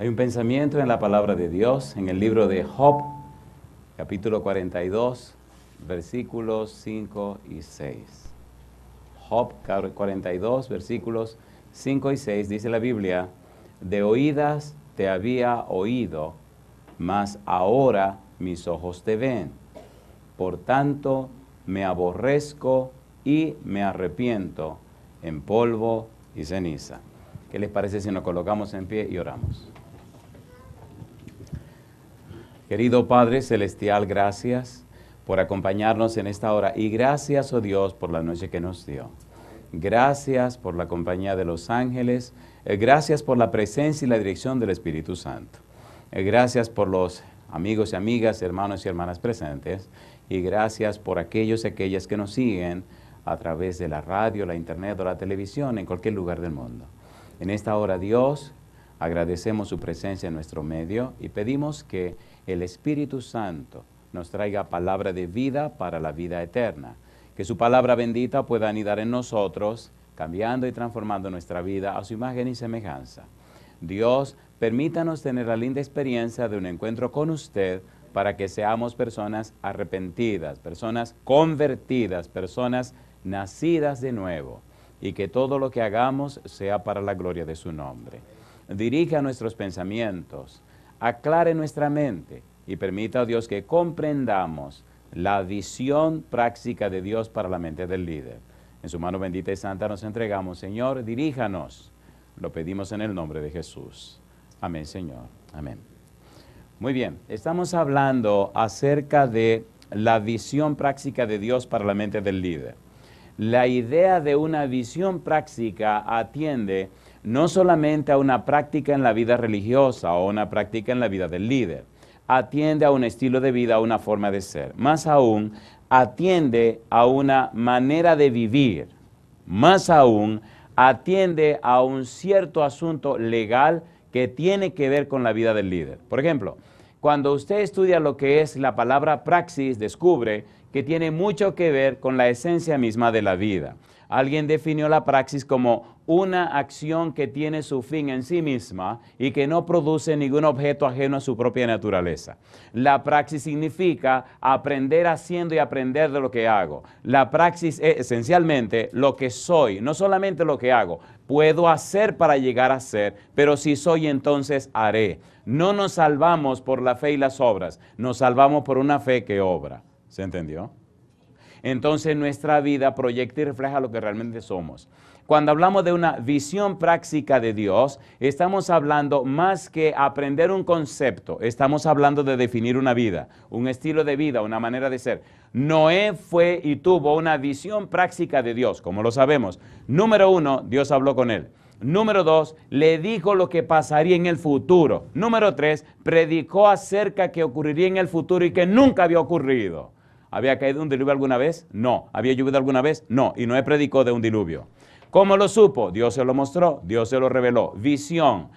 Hay un pensamiento en la palabra de Dios, en el libro de Job, capítulo 42, versículos 5 y 6. Job 42, versículos 5 y 6, dice la Biblia: de oídas te había oído, mas ahora mis ojos te ven. Por tanto, me aborrezco y me arrepiento en polvo y ceniza. ¿Qué les parece si nos colocamos en pie y oramos? Querido Padre Celestial, gracias por acompañarnos en esta hora y gracias, oh Dios, por la noche que nos dio. Gracias por la compañía de los ángeles, gracias por la presencia y la dirección del Espíritu Santo. Gracias por los amigos y amigas, hermanos y hermanas presentes, y gracias por aquellos y aquellas que nos siguen a través de la radio, la internet o la televisión en cualquier lugar del mundo. En esta hora, Dios, agradecemos su presencia en nuestro medio y pedimos que el Espíritu Santo nos traiga palabra de vida para la vida eterna. Que su palabra bendita pueda anidar en nosotros, cambiando y transformando nuestra vida a su imagen y semejanza. Dios, permítanos tener la linda experiencia de un encuentro con usted para que seamos personas arrepentidas, personas convertidas, personas nacidas de nuevo, y que todo lo que hagamos sea para la gloria de su nombre. Dirija nuestros pensamientos, aclare nuestra mente y permita a Dios que comprendamos la visión práctica de Dios para la mente del líder. En su mano bendita y santa nos entregamos. Señor, diríjanos. Lo pedimos en el nombre de Jesús. Amén, Señor. Amén. Muy bien, estamos hablando acerca de la visión práctica de Dios para la mente del líder. La idea de una visión práctica atiende no solamente a una práctica en la vida religiosa o una práctica en la vida del líder, atiende a un estilo de vida, a una forma de ser. Más aún, atiende a una manera de vivir. Más aún, atiende a un cierto asunto legal que tiene que ver con la vida del líder. Por ejemplo, cuando usted estudia lo que es la palabra praxis, descubre que tiene mucho que ver con la esencia misma de la vida. Alguien definió la praxis como una acción que tiene su fin en sí misma y que no produce ningún objeto ajeno a su propia naturaleza. La praxis significa aprender haciendo y aprender de lo que hago. La praxis es esencialmente lo que soy, no solamente lo que hago. Puedo hacer para llegar a ser, pero si soy, entonces haré. No nos salvamos por la fe y las obras, nos salvamos por una fe que obra. ¿Se entendió? Entonces nuestra vida proyecta y refleja lo que realmente somos. Cuando hablamos de una visión práctica de Dios, estamos hablando más que aprender un concepto, estamos hablando de definir una vida, un estilo de vida, una manera de ser. Noé fue y tuvo una visión práctica de Dios, como lo sabemos. Número 1, Dios habló con él. Número 2, le dijo lo que pasaría en el futuro. Número 3, predicó acerca que ocurriría en el futuro y que nunca había ocurrido. ¿Había caído un diluvio alguna vez? No. ¿Había llovido alguna vez? No. Y Noé predicó de un diluvio. ¿Cómo lo supo? Dios se lo mostró, Dios se lo reveló. Visión.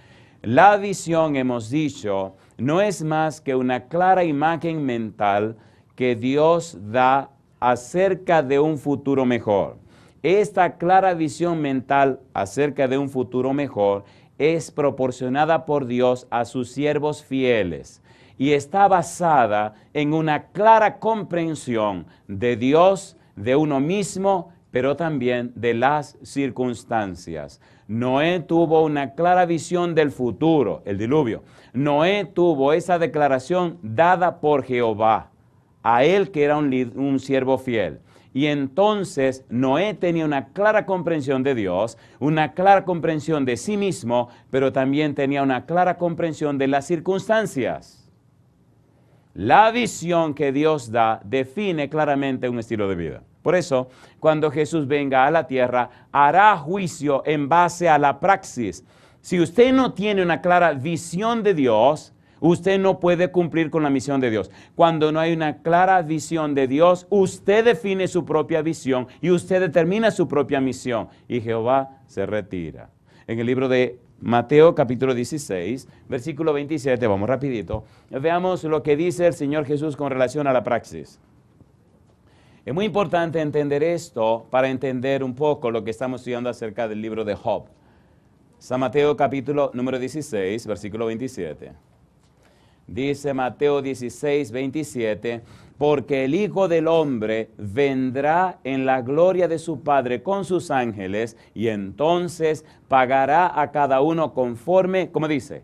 La visión, hemos dicho, no es más que una clara imagen mental que Dios da acerca de un futuro mejor. Esta clara visión mental acerca de un futuro mejor es proporcionada por Dios a sus siervos fieles y está basada en una clara comprensión de Dios, de uno mismo, pero también de las circunstancias. Noé tuvo una clara visión del futuro, el diluvio. Noé tuvo esa declaración dada por Jehová, a él que era un siervo fiel. Y entonces Noé tenía una clara comprensión de Dios, una clara comprensión de sí mismo, pero también tenía una clara comprensión de las circunstancias. La visión que Dios da define claramente un estilo de vida. Por eso, cuando Jesús venga a la tierra, hará juicio en base a la praxis. Si usted no tiene una clara visión de Dios, usted no puede cumplir con la misión de Dios. Cuando no hay una clara visión de Dios, usted define su propia visión y usted determina su propia misión. Y Jehová se retira. En el libro de Mateo capítulo 16, versículo 27, vamos rapidito. Veamos lo que dice el Señor Jesús con relación a la praxis. Es muy importante entender esto para entender un poco lo que estamos estudiando acerca del libro de Job. San Mateo capítulo número 16, versículo 27. Dice Mateo 16, 27, porque el Hijo del Hombre vendrá en la gloria de su Padre con sus ángeles, y entonces pagará a cada uno conforme, ¿cómo dice?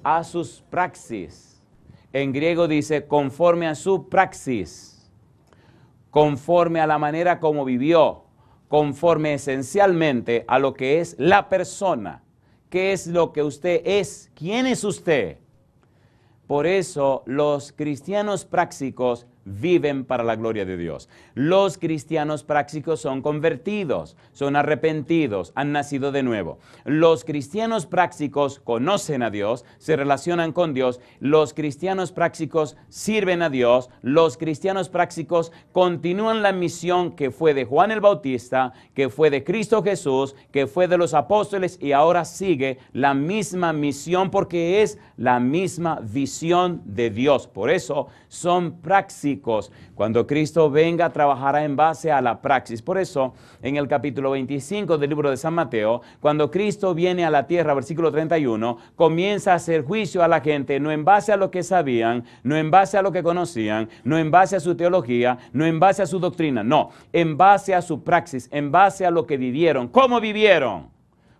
A sus praxis. En griego dice conforme a su praxis, conforme a la manera como vivió, conforme esencialmente a lo que es la persona. ¿Qué es lo que usted es? ¿Quién es usted? Por eso los cristianos prácticos viven para la gloria de Dios. Los cristianos prácticos son convertidos, son arrepentidos, han nacido de nuevo. Los cristianos prácticos conocen a Dios, se relacionan con Dios. Los cristianos prácticos sirven a Dios. Los cristianos prácticos continúan la misión que fue de Juan el Bautista, que fue de Cristo Jesús, que fue de los apóstoles y ahora sigue la misma misión porque es la misma visión de Dios. Por eso son prácticos. Cuando Cristo venga, trabajará en base a la praxis. Por eso, en el capítulo 25 del libro de San Mateo, cuando Cristo viene a la tierra, versículo 31, comienza a hacer juicio a la gente, no en base a lo que sabían, no en base a lo que conocían, no en base a su teología, no en base a su doctrina, no, en base a su praxis, en base a lo que vivieron. ¿Cómo vivieron?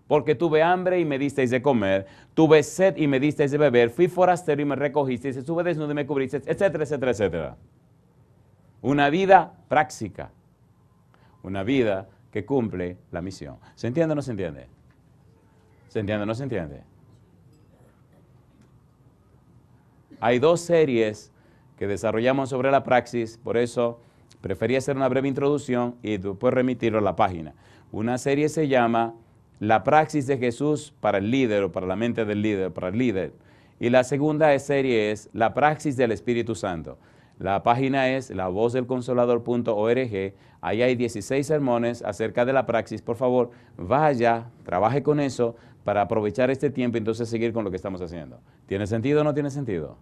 Porque tuve hambre y me disteis de comer, tuve sed y me disteis de beber, fui forastero y me recogisteis, estuve desnudo y me cubristeis, etcétera, etcétera, etcétera. Una vida práctica, una vida que cumple la misión. ¿Se entiende o no se entiende? ¿Se entiende o no se entiende? Hay dos series que desarrollamos sobre la praxis, por eso preferí hacer una breve introducción y después remitirlo a la página. Una serie se llama La praxis de Jesús para el líder o para la mente del líder, para el líder. Y la segunda serie es La praxis del Espíritu Santo. La página es lavozdelconsolador.org. Ahí hay 16 sermones acerca de la praxis. Por favor, vaya, trabaje con eso para aprovechar este tiempo y entonces seguir con lo que estamos haciendo. ¿Tiene sentido o no tiene sentido?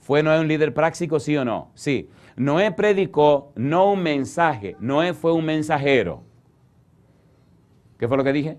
¿Fue Noé un líder práctico, sí o no? Sí. Noé predicó, no un mensaje. Noé fue un mensajero. ¿Qué fue lo que dije?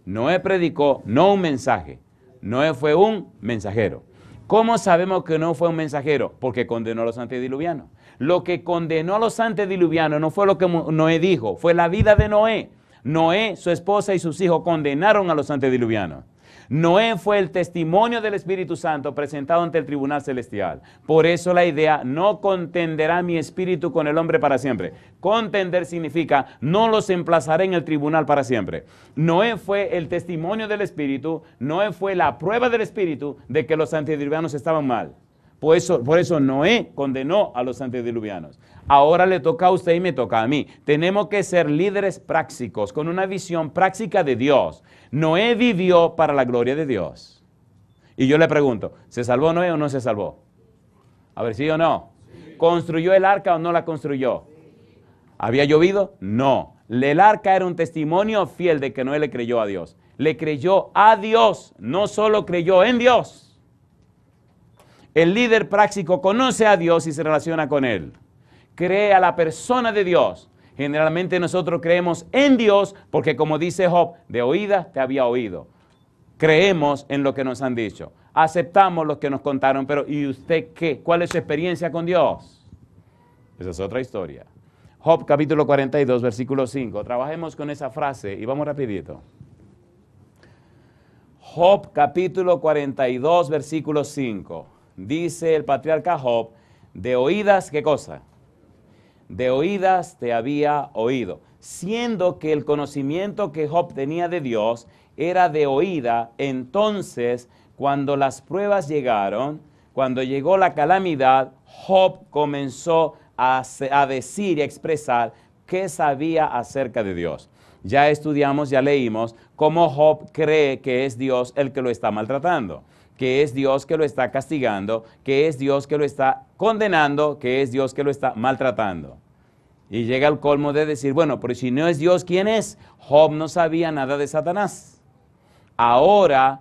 Noé predicó, no un mensaje. Noé fue un mensajero. ¿Cómo sabemos que no fue un mensajero? Porque condenó a los antediluvianos. Lo que condenó a los antediluvianos no fue lo que Noé dijo, fue la vida de Noé. Noé, su esposa y sus hijos condenaron a los antediluvianos. Noé fue el testimonio del Espíritu Santo presentado ante el tribunal celestial. Por eso la idea, no contenderá mi espíritu con el hombre para siempre. Contender significa, no los emplazaré en el tribunal para siempre. Noé fue el testimonio del Espíritu, Noé fue la prueba del Espíritu de que los antediluvianos estaban mal. Por eso Noé condenó a los antediluvianos. Ahora le toca a usted y me toca a mí. Tenemos que ser líderes prácticos, con una visión práctica de Dios. Noé vivió para la gloria de Dios. Y yo le pregunto, ¿se salvó Noé o no se salvó? A ver, ¿sí o no? Sí. ¿Construyó el arca o no la construyó? Sí. ¿Había llovido? No. El arca era un testimonio fiel de que Noé le creyó a Dios. Le creyó a Dios, no solo creyó en Dios. El líder práctico conoce a Dios y se relaciona con Él. Cree a la persona de Dios. Generalmente nosotros creemos en Dios porque, como dice Job, de oídas te había oído. Creemos en lo que nos han dicho. Aceptamos lo que nos contaron, pero ¿y usted qué? ¿Cuál es su experiencia con Dios? Esa es otra historia. Job capítulo 42, versículo 5. Trabajemos con esa frase y vamos rapidito. Job capítulo 42, versículo 5. Dice el patriarca Job, de oídas, ¿qué cosa? De oídas te había oído. Siendo que el conocimiento que Job tenía de Dios era de oída, entonces cuando las pruebas llegaron, cuando llegó la calamidad, Job comenzó a decir y a expresar qué sabía acerca de Dios. Ya estudiamos, ya leímos cómo Job cree que es Dios el que lo está maltratando, que es Dios que lo está castigando, que es Dios que lo está condenando, que es Dios que lo está maltratando. Y llega al colmo de decir, bueno, pero si no es Dios, ¿quién es? Job no sabía nada de Satanás. Ahora,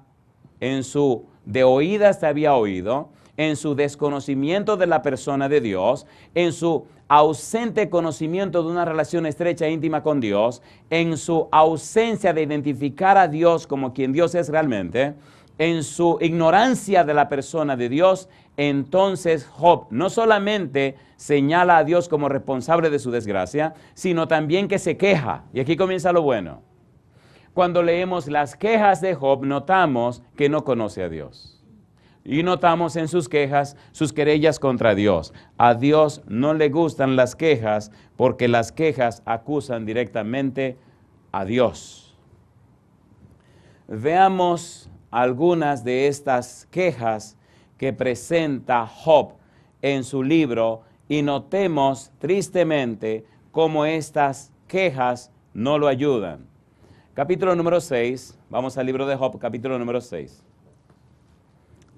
en su de oídas te había oído, en su desconocimiento de la persona de Dios, en su ausente conocimiento de una relación estrecha e íntima con Dios, en su ausencia de identificar a Dios como quien Dios es realmente, en su ignorancia de la persona de Dios, entonces Job no solamente señala a Dios como responsable de su desgracia, sino también que se queja. Y aquí comienza lo bueno. Cuando leemos las quejas de Job, notamos que no conoce a Dios. Y notamos en sus quejas, sus querellas contra Dios. A Dios no le gustan las quejas porque las quejas acusan directamente a Dios. Veamos algunas de estas quejas que presenta Job en su libro y notemos tristemente cómo estas quejas no lo ayudan. Capítulo número 6, vamos al libro de Job, capítulo número 6.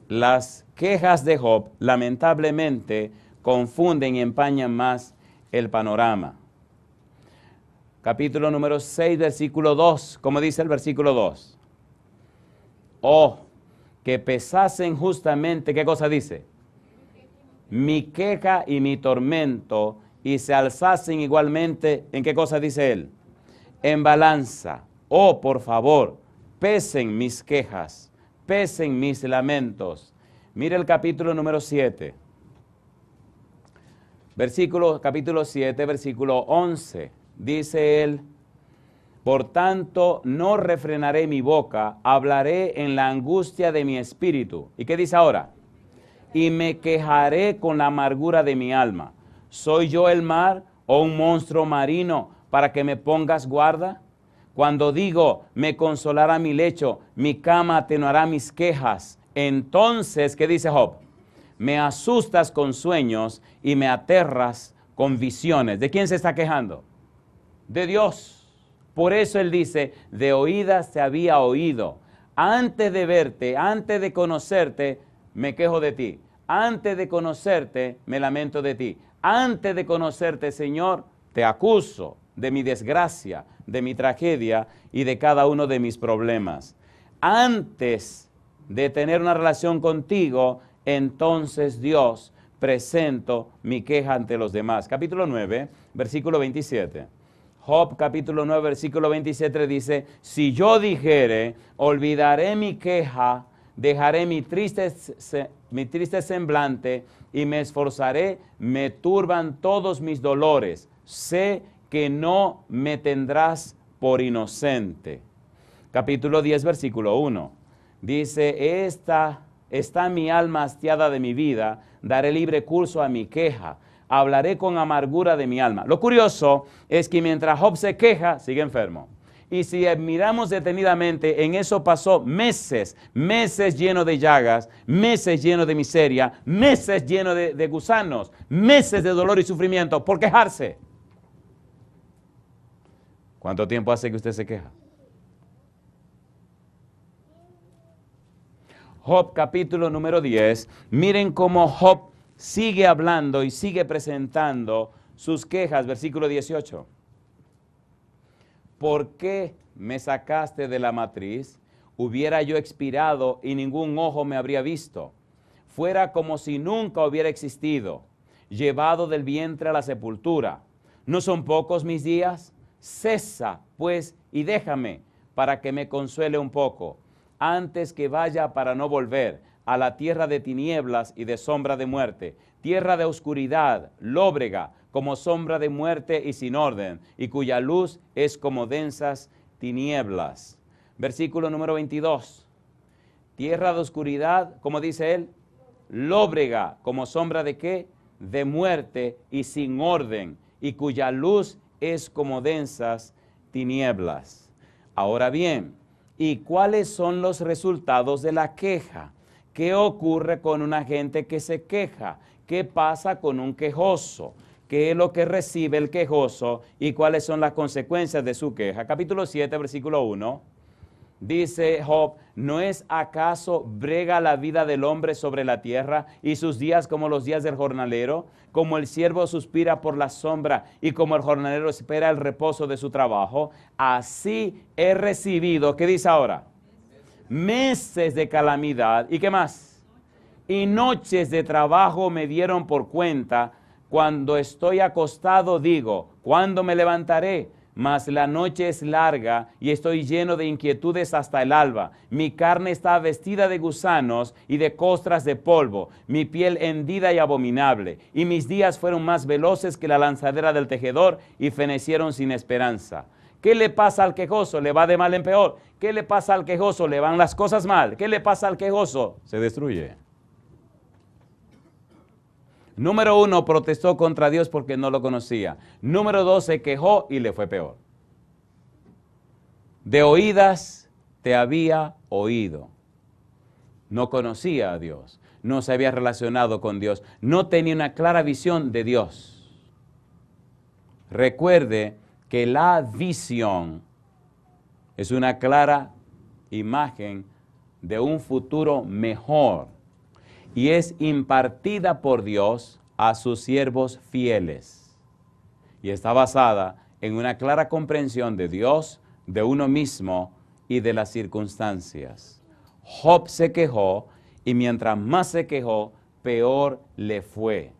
Las quejas de Job lamentablemente confunden y empañan más el panorama. Capítulo número 6, versículo 2, ¿cómo dice el versículo 2? Oh, que pesasen justamente, ¿qué cosa dice? Mi queja y mi tormento, y se alzasen igualmente, ¿en qué cosa dice él? En balanza. Oh, por favor, pesen mis quejas, pesen mis lamentos. Mire el capítulo número 7. Capítulo 7, versículo 11. Dice él, por tanto, no refrenaré mi boca, hablaré en la angustia de mi espíritu. ¿Y qué dice ahora? Y me quejaré con la amargura de mi alma. ¿Soy yo el mar o un monstruo marino para que me pongas guarda? Cuando digo, me consolará mi lecho, mi cama atenuará mis quejas. Entonces, ¿qué dice Job? Me asustas con sueños y me aterras con visiones. ¿De quién se está quejando? De Dios. Por eso él dice, de oídas te había oído. Antes de verte, antes de conocerte, me quejo de ti. Antes de conocerte, me lamento de ti. Antes de conocerte, Señor, te acuso de mi desgracia, de mi tragedia y de cada uno de mis problemas. Antes de tener una relación contigo, entonces Dios, presento mi queja ante los demás. Capítulo 9, versículo 27. Job capítulo 9, versículo 27 dice, si yo dijere, olvidaré mi queja, dejaré mi triste semblante y me esforzaré, me turban todos mis dolores. Sé que no me tendrás por inocente. Capítulo 10, versículo 1. Dice, está mi alma hastiada de mi vida, daré libre curso a mi queja, hablaré con amargura de mi alma. Lo curioso es que mientras Job se queja, sigue enfermo. Y si miramos detenidamente, en eso pasó meses llenos de llagas, meses llenos de miseria, meses llenos de gusanos, meses de dolor y sufrimiento por quejarse. ¿Cuánto tiempo hace que usted se queja? Job capítulo número 10. Miren cómo Job sigue hablando y sigue presentando sus quejas. Versículo 18. ¿Por qué me sacaste de la matriz? Hubiera yo expirado y ningún ojo me habría visto. Fuera como si nunca hubiera existido, llevado del vientre a la sepultura. ¿No son pocos mis días? Cesa, pues, y déjame, para que me consuele un poco, antes que vaya para no volver a la tierra de tinieblas y de sombra de muerte, tierra de oscuridad, lóbrega, como sombra de muerte y sin orden, y cuya luz es como densas tinieblas. Versículo número 22. Tierra de oscuridad, como dice él, lóbrega, como sombra de ¿qué? De muerte y sin orden, y cuya luz es como densas tinieblas. Ahora bien, ¿y cuáles son los resultados de la queja? ¿Qué ocurre con una gente que se queja? ¿Qué pasa con un quejoso? ¿Qué es lo que recibe el quejoso y cuáles son las consecuencias de su queja? Capítulo 7, versículo 1. Dice Job, ¿no es acaso brega la vida del hombre sobre la tierra y sus días como los días del jornalero? Como el siervo suspira por la sombra y como el jornalero espera el reposo de su trabajo, así he recibido, ¿qué dice ahora? Meses de calamidad. ¿Y qué más? y noches de trabajo me dieron por cuenta. Cuando estoy acostado digo, ¿cuándo me levantaré? Mas la noche es larga y estoy lleno de inquietudes hasta el alba. Mi carne está vestida de gusanos y de costras de polvo, mi piel hendida y abominable. Y mis días fueron más veloces que la lanzadera del tejedor y fenecieron sin esperanza. ¿Qué le pasa al quejoso? Le va de mal en peor. ¿Qué le pasa al quejoso? Le van las cosas mal. ¿Qué le pasa al quejoso? Se destruye. Número 1, protestó contra Dios porque no lo conocía. Número 2, se quejó y le fue peor. De oídas te había oído. No conocía a Dios. No se había relacionado con Dios. No tenía una clara visión de Dios. Recuerde que la visión es una clara imagen de un futuro mejor y es impartida por Dios a sus siervos fieles. Y está basada en una clara comprensión de Dios, de uno mismo y de las circunstancias. Job se quejó y mientras más se quejó, peor le fue.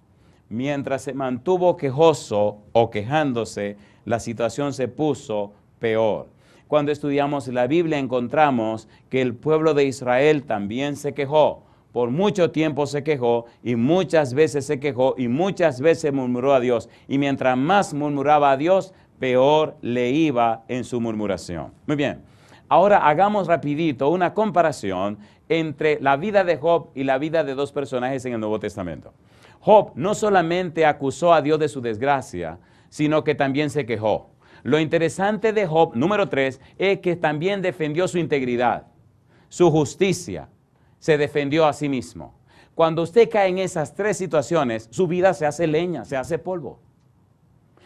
Mientras se mantuvo quejoso o quejándose, la situación se puso peor. Cuando estudiamos la Biblia encontramos que el pueblo de Israel también se quejó. Por mucho tiempo se quejó y muchas veces se quejó y muchas veces murmuró a Dios. Y mientras más murmuraba a Dios, peor le iba en su murmuración. Muy bien, ahora hagamos rapidito una comparación entre la vida de Job y la vida de dos personajes en el Nuevo Testamento. Job no solamente acusó a Dios de su desgracia, sino que también se quejó. Lo interesante de Job, número 3, es que también defendió su integridad, su justicia. Se defendió a sí mismo. Cuando usted cae en esas tres situaciones, su vida se hace leña, se hace polvo.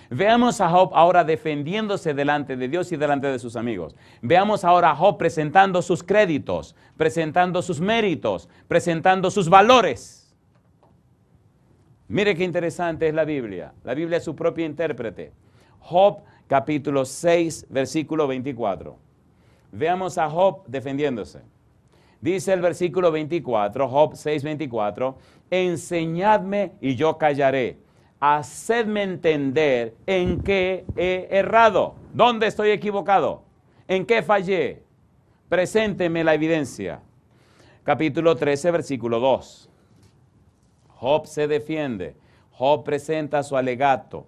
Veamos a Job ahora defendiéndose delante de Dios y delante de sus amigos. Veamos ahora a Job presentando sus créditos, presentando sus méritos, presentando sus valores. Mire qué interesante es la Biblia. La Biblia es su propio intérprete. Job capítulo 6, versículo 24. Veamos a Job defendiéndose. Dice el versículo 24, Job 6:24, enseñadme y yo callaré, hacedme entender en qué he errado, dónde estoy equivocado, en qué fallé, presénteme la evidencia. Capítulo 13, versículo 2, Job se defiende, Job presenta su alegato.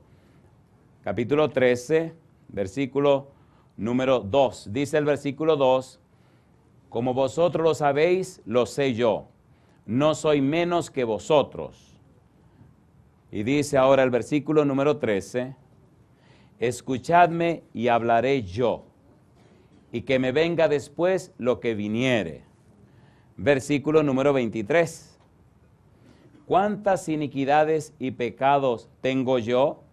Capítulo 13, versículo número 2, dice el versículo 2, como vosotros lo sabéis, lo sé yo. No soy menos que vosotros. Y dice ahora el versículo número 13, escuchadme y hablaré yo, y que me venga después lo que viniere. Versículo número 23. ¿Cuántas iniquidades y pecados tengo yo?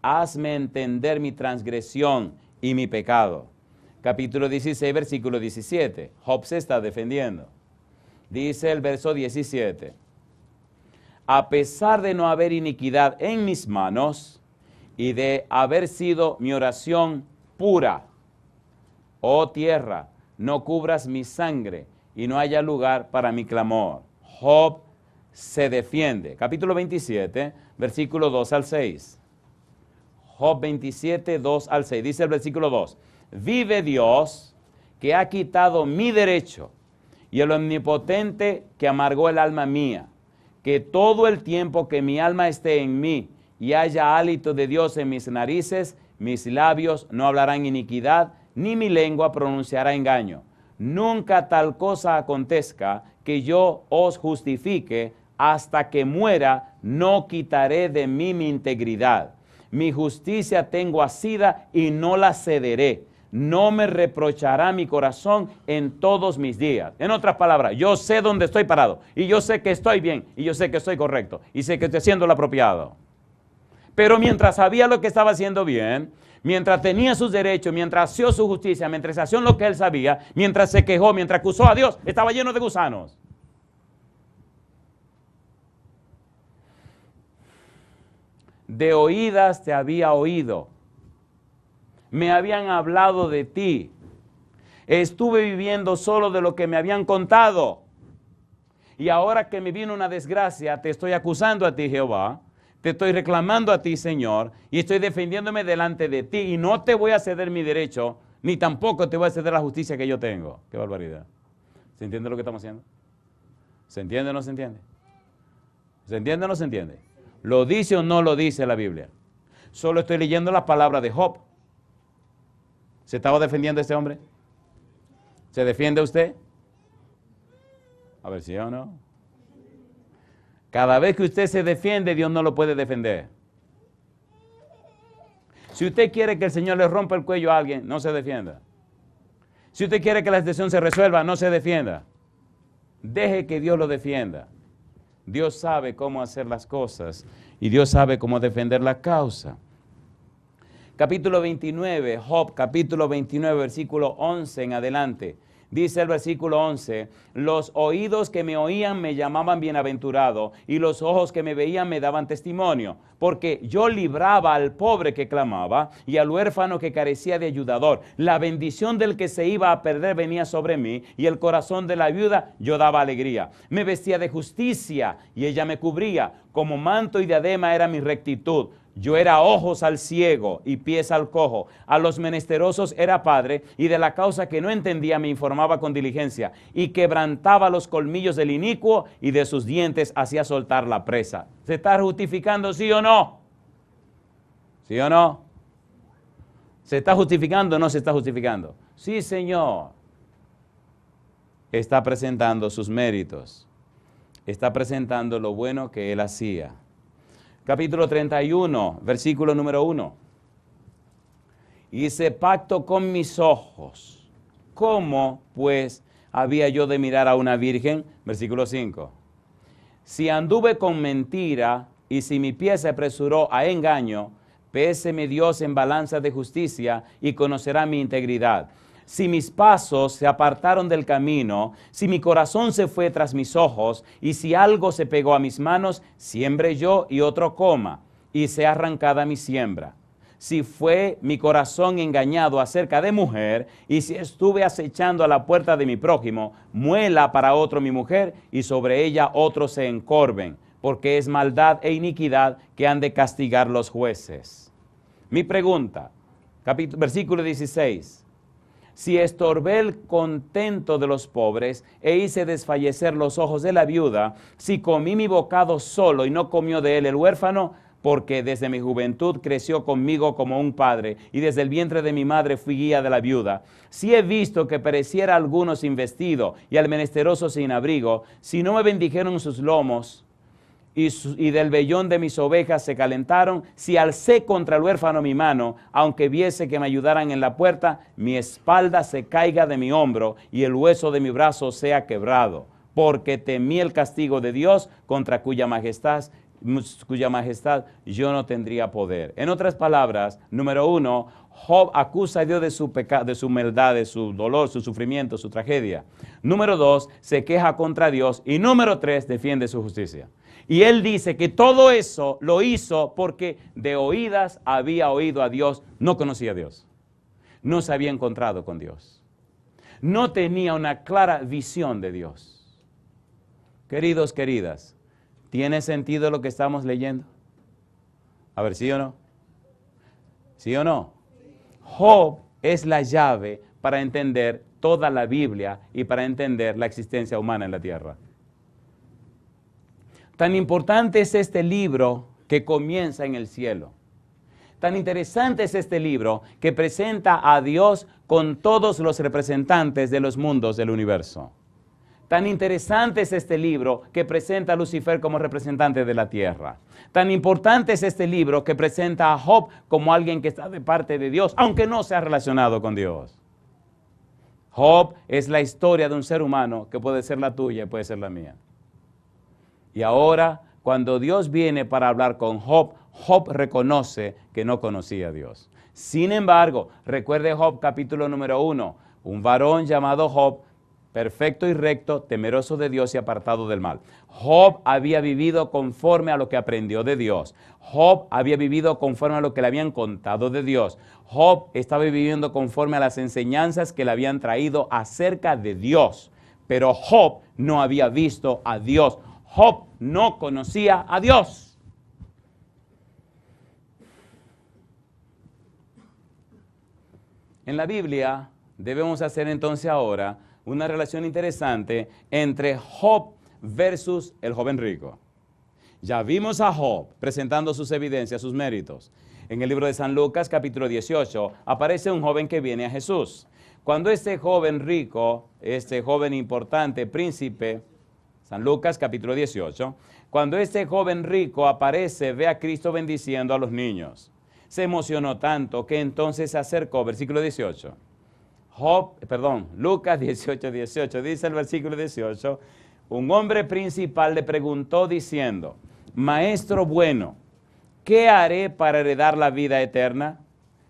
Hazme entender mi transgresión y mi pecado. Capítulo 16, versículo 17. Job se está defendiendo. Dice el verso 17. A pesar de no haber iniquidad en mis manos y de haber sido mi oración pura, oh tierra, no cubras mi sangre y no haya lugar para mi clamor. Job se defiende. Capítulo 27, versículo 2 al 6. Job 27, 2 al 6. Dice el versículo 2. Vive Dios, que ha quitado mi derecho, y el omnipotente que amargó el alma mía, que todo el tiempo que mi alma esté en mí y haya hálito de Dios en mis narices, mis labios no hablarán iniquidad, ni mi lengua pronunciará engaño. Nunca tal cosa acontezca que yo os justifique, hasta que muera no quitaré de mí mi integridad. Mi justicia tengo asida y no la cederé. No me reprochará mi corazón en todos mis días. En otras palabras, yo sé dónde estoy parado y yo sé que estoy bien y yo sé que estoy correcto y sé que estoy haciendo lo apropiado. Pero mientras sabía lo que estaba haciendo bien, mientras tenía sus derechos, mientras hacía su justicia, mientras hacía lo que él sabía, mientras se quejó, mientras acusó a Dios, estaba lleno de gusanos. De oídas te había oído. Me habían hablado de ti. Estuve viviendo solo de lo que me habían contado. Y ahora que me vino una desgracia, te estoy acusando a ti, Jehová. Te estoy reclamando a ti, Señor, y estoy defendiéndome delante de ti, y no te voy a ceder mi derecho, ni tampoco te voy a ceder la justicia que yo tengo. ¡Qué barbaridad! ¿Se entiende lo que estamos haciendo? ¿Se entiende o no se entiende? ¿Se entiende o no se entiende? ¿Lo dice o no lo dice la Biblia? Solo estoy leyendo las palabras de Job. ¿Se estaba defendiendo este hombre? ¿Se defiende usted? A ver, ¿sí o no? Cada vez que usted se defiende, Dios no lo puede defender. Si usted quiere que el Señor le rompa el cuello a alguien, no se defienda. Si usted quiere que la situación se resuelva, no se defienda. Deje que Dios lo defienda. Dios sabe cómo hacer las cosas y Dios sabe cómo defender la causa. Capítulo 29, Job, capítulo 29, versículo 11 en adelante. Dice el versículo 11, los oídos que me oían me llamaban bienaventurado, y los ojos que me veían me daban testimonio, porque yo libraba al pobre que clamaba, y al huérfano que carecía de ayudador. La bendición del que se iba a perder venía sobre mí, y el corazón de la viuda yo daba alegría. Me vestía de justicia, y ella me cubría, como manto y diadema era mi rectitud. Yo era ojos al ciego y pies al cojo. A los menesterosos era padre, y de la causa que no entendía me informaba con diligencia, y quebrantaba los colmillos del inicuo, y de sus dientes hacía soltar la presa. ¿Se está justificando, sí o no? ¿Sí o no? ¿Se está justificando o no se está justificando? Sí, Señor. Está presentando sus méritos. Está presentando lo bueno que Él hacía. Capítulo 31, versículo número 1. Hice pacto con mis ojos. ¿Cómo, pues, había yo de mirar a una virgen? Versículo 5. Si anduve con mentira, y si mi pie se apresuró a engaño, péseme Dios en balanza de justicia, y conocerá mi integridad. Si mis pasos se apartaron del camino, si mi corazón se fue tras mis ojos, y si algo se pegó a mis manos, siembre yo y otro coma, y sea arrancada mi siembra. Si fue mi corazón engañado acerca de mujer, y si estuve acechando a la puerta de mi prójimo, muela para otro mi mujer, y sobre ella otros se encorven, porque es maldad e iniquidad que han de castigar los jueces. Mi pregunta, versículo 16. Si estorbé el contento de los pobres e hice desfallecer los ojos de la viuda, si comí mi bocado solo y no comió de él el huérfano, porque desde mi juventud creció conmigo como un padre, y desde el vientre de mi madre fui guía de la viuda. Si he visto que pereciera alguno sin vestido y al menesteroso sin abrigo, si no me bendijeron sus lomos, y del vellón de mis ovejas se calentaron, si alcé contra el huérfano mi mano, aunque viese que me ayudaran en la puerta, mi espalda se caiga de mi hombro y el hueso de mi brazo sea quebrado, porque temí el castigo de Dios, contra cuya majestad yo no tendría poder. En otras palabras, número 1, Job acusa a Dios de su pecado, de su maldad, de su dolor, su sufrimiento, su tragedia. Número 2, se queja contra Dios. Y número 3, defiende su justicia. Y él dice que todo eso lo hizo porque de oídas había oído a Dios, no conocía a Dios, no se había encontrado con Dios, no tenía una clara visión de Dios. Queridos, queridas, ¿tiene sentido lo que estamos leyendo? A ver, ¿sí o no? ¿Sí o no? Job es la llave para entender toda la Biblia y para entender la existencia humana en la tierra. Tan importante es este libro que comienza en el cielo. Tan interesante es este libro que presenta a Dios con todos los representantes de los mundos del universo. Tan interesante es este libro que presenta a Lucifer como representante de la tierra. Tan importante es este libro que presenta a Job como alguien que está de parte de Dios, aunque no sea relacionado con Dios. Job es la historia de un ser humano que puede ser la tuya y puede ser la mía. Y ahora, cuando Dios viene para hablar con Job, Job reconoce que no conocía a Dios. Sin embargo, recuerde Job capítulo número 1, un varón llamado Job, perfecto y recto, temeroso de Dios y apartado del mal. Job había vivido conforme a lo que aprendió de Dios. Job había vivido conforme a lo que le habían contado de Dios. Job estaba viviendo conforme a las enseñanzas que le habían traído acerca de Dios. Pero Job no había visto a Dios. Job no conocía a Dios. En la Biblia debemos hacer entonces ahora una relación interesante entre Job versus el joven rico. Ya vimos a Job presentando sus evidencias, sus méritos. En el libro de San Lucas, capítulo 18, aparece un joven que viene a Jesús. Cuando este joven rico, este joven importante, príncipe, San Lucas, capítulo 18, cuando este joven rico aparece, ve a Cristo bendiciendo a los niños. Se emocionó tanto que entonces se acercó, versículo 18. Lucas 18, 18, dice el versículo 18, un hombre principal le preguntó diciendo, Maestro bueno, ¿qué haré para heredar la vida eterna?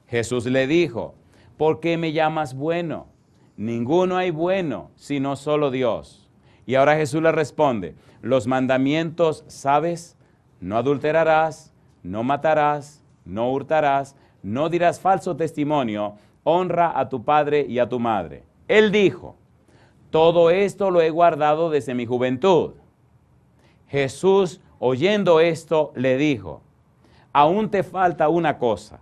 Jesús le dijo, ¿por qué me llamas bueno? Ninguno hay bueno, sino solo Dios. Y ahora Jesús le responde, los mandamientos, ¿sabes? No adulterarás, no matarás, no hurtarás, no dirás falso testimonio, honra a tu padre y a tu madre. Él dijo, todo esto lo he guardado desde mi juventud. Jesús, oyendo esto, le dijo, aún te falta una cosa.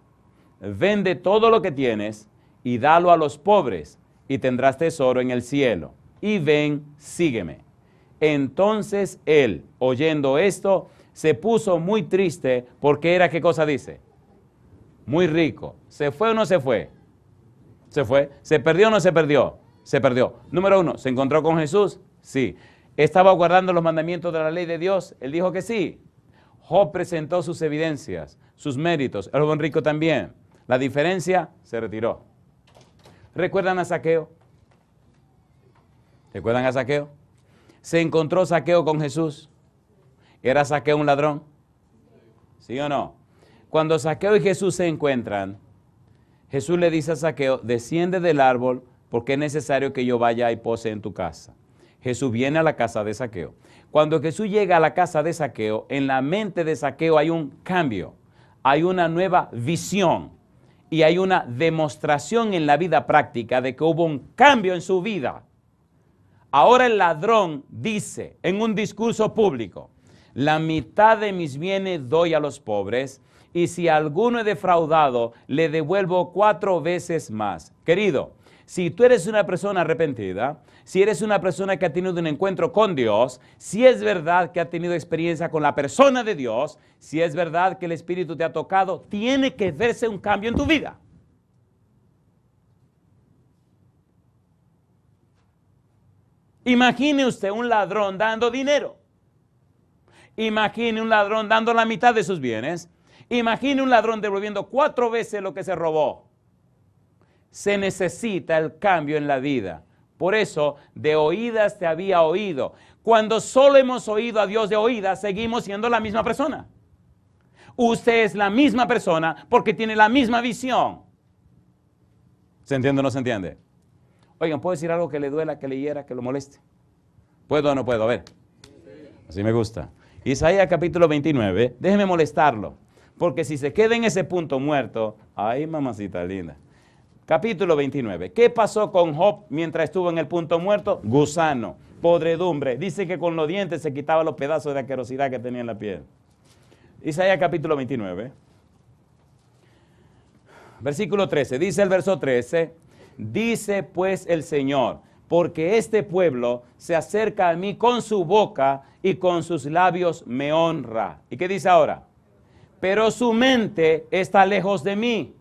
Vende todo lo que tienes y dalo a los pobres y tendrás tesoro en el cielo. Y ven, sígueme. Entonces él, oyendo esto, se puso muy triste porque era, ¿qué cosa dice? Muy rico. ¿Se fue o no se fue? Se fue. ¿Se perdió o no se perdió? Se perdió. Número 1, ¿se encontró con Jesús? Sí. ¿Estaba guardando los mandamientos de la ley de Dios? Él dijo que sí. Job presentó sus evidencias, sus méritos. El joven rico también. La diferencia, se retiró. ¿Recuerdan a Zaqueo? ¿Recuerdan a Zaqueo? ¿Se encontró Zaqueo con Jesús? ¿Era Zaqueo un ladrón? ¿Sí o no? Cuando Zaqueo y Jesús se encuentran, Jesús le dice a Zaqueo, desciende del árbol porque es necesario que yo vaya y pose en tu casa. Jesús viene a la casa de Zaqueo. Cuando Jesús llega a la casa de Zaqueo, en la mente de Zaqueo hay un cambio, hay una nueva visión y hay una demostración en la vida práctica de que hubo un cambio en su vida. Ahora el ladrón dice en un discurso público, la mitad de mis bienes doy a los pobres y si alguno he defraudado, le devuelvo 4 veces más. Querido, si tú eres una persona arrepentida, si eres una persona que ha tenido un encuentro con Dios, si es verdad que ha tenido experiencia con la persona de Dios, si es verdad que el Espíritu te ha tocado, tiene que verse un cambio en tu vida. Imagine usted un ladrón dando dinero. Imagine un ladrón dando la mitad de sus bienes. Imagine un ladrón devolviendo 4 veces lo que se robó. Se necesita el cambio en la vida. Por eso, de oídas te había oído. Cuando solo hemos oído a Dios de oídas, seguimos siendo la misma persona. Usted es la misma persona porque tiene la misma visión. ¿Se entiende o no se entiende? Oigan, ¿puedo decir algo que le duela, que le hiera, que lo moleste? ¿Puedo o no puedo? A ver. Así me gusta. Isaías capítulo 29. Déjeme molestarlo. Porque si se queda en ese punto muerto, ay, mamacita linda. Capítulo 29. ¿Qué pasó con Job mientras estuvo en el punto muerto? Gusano, podredumbre. Dice que con los dientes se quitaba los pedazos de asquerosidad que tenía en la piel. Isaías capítulo 29. Versículo 13. Dice el verso 13. Dice pues el Señor, porque este pueblo se acerca a mí con su boca y con sus labios me honra. ¿Y qué dice ahora? Pero su mente está lejos de mí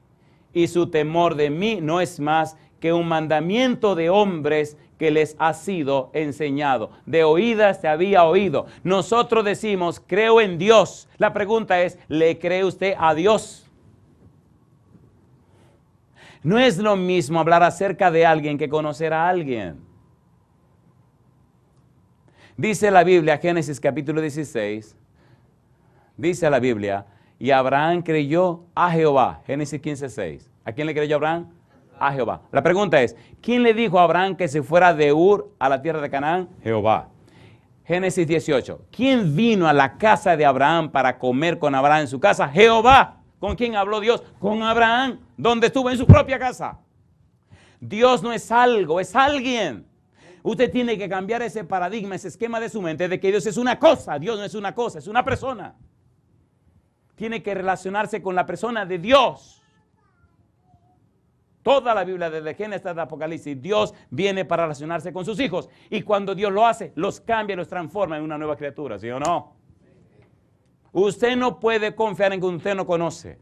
y su temor de mí no es más que un mandamiento de hombres que les ha sido enseñado. De oídas te había oído. Nosotros decimos, creo en Dios. La pregunta es, ¿le cree usted a Dios? No es lo mismo hablar acerca de alguien que conocer a alguien. Dice la Biblia, Génesis capítulo 16, dice la Biblia, y Abraham creyó a Jehová. Génesis 15:6. ¿A quién le creyó Abraham? A Jehová. La pregunta es, ¿quién le dijo a Abraham que se fuera de Ur a la tierra de Canaán? Jehová. Génesis 18. ¿Quién vino a la casa de Abraham para comer con Abraham en su casa? Jehová. ¿Con quién habló Dios? Con Abraham, donde estuvo en su propia casa. Dios no es algo, es alguien. Usted tiene que cambiar ese paradigma, ese esquema de su mente de que Dios es una cosa. Dios no es una cosa, es una persona. Tiene que relacionarse con la persona de Dios. Toda la Biblia, desde Génesis hasta Apocalipsis, Dios viene para relacionarse con sus hijos. Y cuando Dios lo hace, los cambia, los transforma en una nueva criatura, ¿sí o no? Usted no puede confiar en que usted no conoce.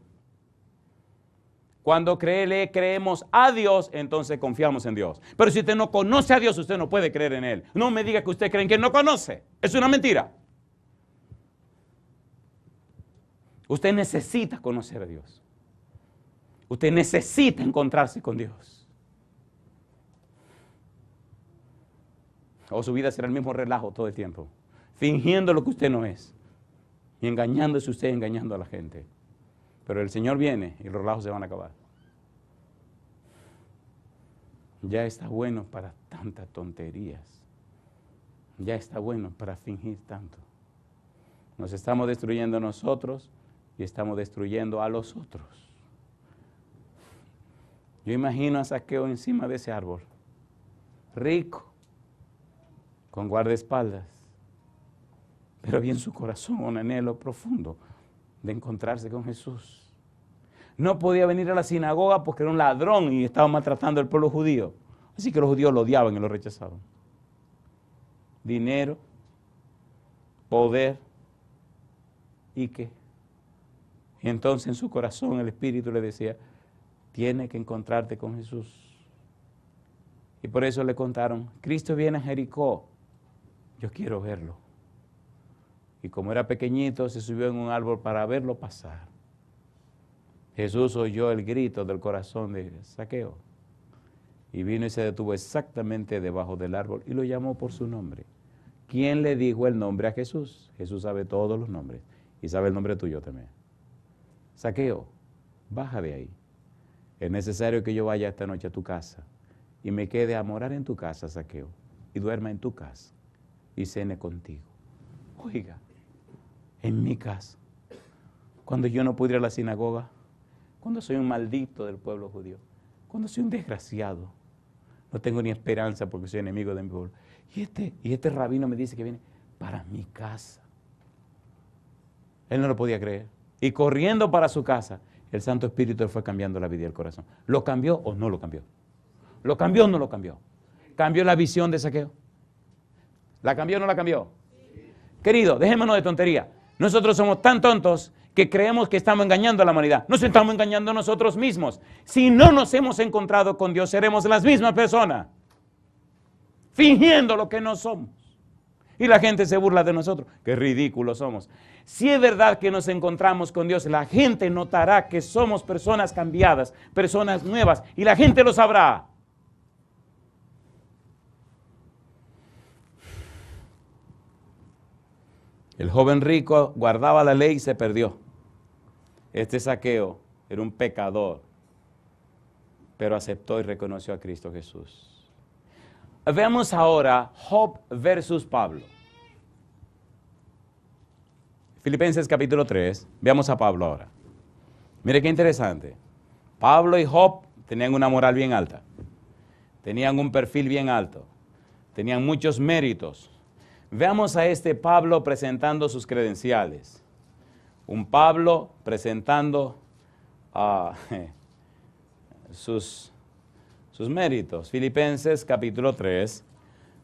Cuando creemos a Dios, entonces confiamos en Dios. Pero si usted no conoce a Dios, usted no puede creer en Él. No me diga que usted cree en que Él no conoce. Es una mentira. Usted necesita conocer a Dios. Usted necesita encontrarse con Dios. O su vida será el mismo relajo todo el tiempo, fingiendo lo que usted no es. Y engañándose usted, engañando a la gente. Pero el Señor viene y los relajos se van a acabar. Ya está bueno para tantas tonterías. Ya está bueno para fingir tanto. Nos estamos destruyendo nosotros y estamos destruyendo a los otros. Yo imagino a Zaqueo encima de ese árbol, rico, con guardaespaldas, pero había en su corazón un anhelo profundo de encontrarse con Jesús. No podía venir a la sinagoga porque era un ladrón y estaba maltratando al pueblo judío. Así que los judíos lo odiaban y lo rechazaban. Dinero, poder, ¿y qué? Y entonces en su corazón el Espíritu le decía, tienes que encontrarte con Jesús. Y por eso le contaron, Cristo viene a Jericó, yo quiero verlo. Y como era pequeñito, se subió en un árbol para verlo pasar. Jesús oyó el grito del corazón de Zaqueo. Y vino y se detuvo exactamente debajo del árbol y lo llamó por su nombre. ¿Quién le dijo el nombre a Jesús? Jesús sabe todos los nombres y sabe el nombre tuyo también. Zaqueo, baja de ahí. Es necesario que yo vaya esta noche a tu casa y me quede a morar en tu casa, Zaqueo, y duerma en tu casa y cene contigo. Oiga, en mi casa, cuando yo no puedo ir a la sinagoga, cuando soy un maldito del pueblo judío, cuando soy un desgraciado, no tengo ni esperanza porque soy enemigo de mi pueblo. Y este rabino me dice que viene para mi casa. Él no lo podía creer. Y corriendo para su casa, el Santo Espíritu le fue cambiando la vida y el corazón. ¿Lo cambió o no lo cambió? ¿Lo cambió o no lo cambió? ¿Cambió la visión de Zaqueo? ¿La cambió o no la cambió? Querido, dejémonos de tontería. Nosotros somos tan tontos que creemos que estamos engañando a la humanidad. Nos estamos engañando a nosotros mismos. Si no nos hemos encontrado con Dios, seremos las mismas personas, fingiendo lo que no somos. Y la gente se burla de nosotros. Qué ridículos somos. Si es verdad que nos encontramos con Dios, la gente notará que somos personas cambiadas, personas nuevas, y la gente lo sabrá. El joven rico guardaba la ley y se perdió. Este Zaqueo era un pecador, pero aceptó y reconoció a Cristo Jesús. Veamos ahora Job versus Pablo. Filipenses capítulo 3, veamos a Pablo ahora. Mire qué interesante. Pablo y Job tenían una moral bien alta, tenían un perfil bien alto, tenían muchos méritos. Veamos a este Pablo presentando sus credenciales. Un Pablo presentando sus méritos. Filipenses capítulo 3,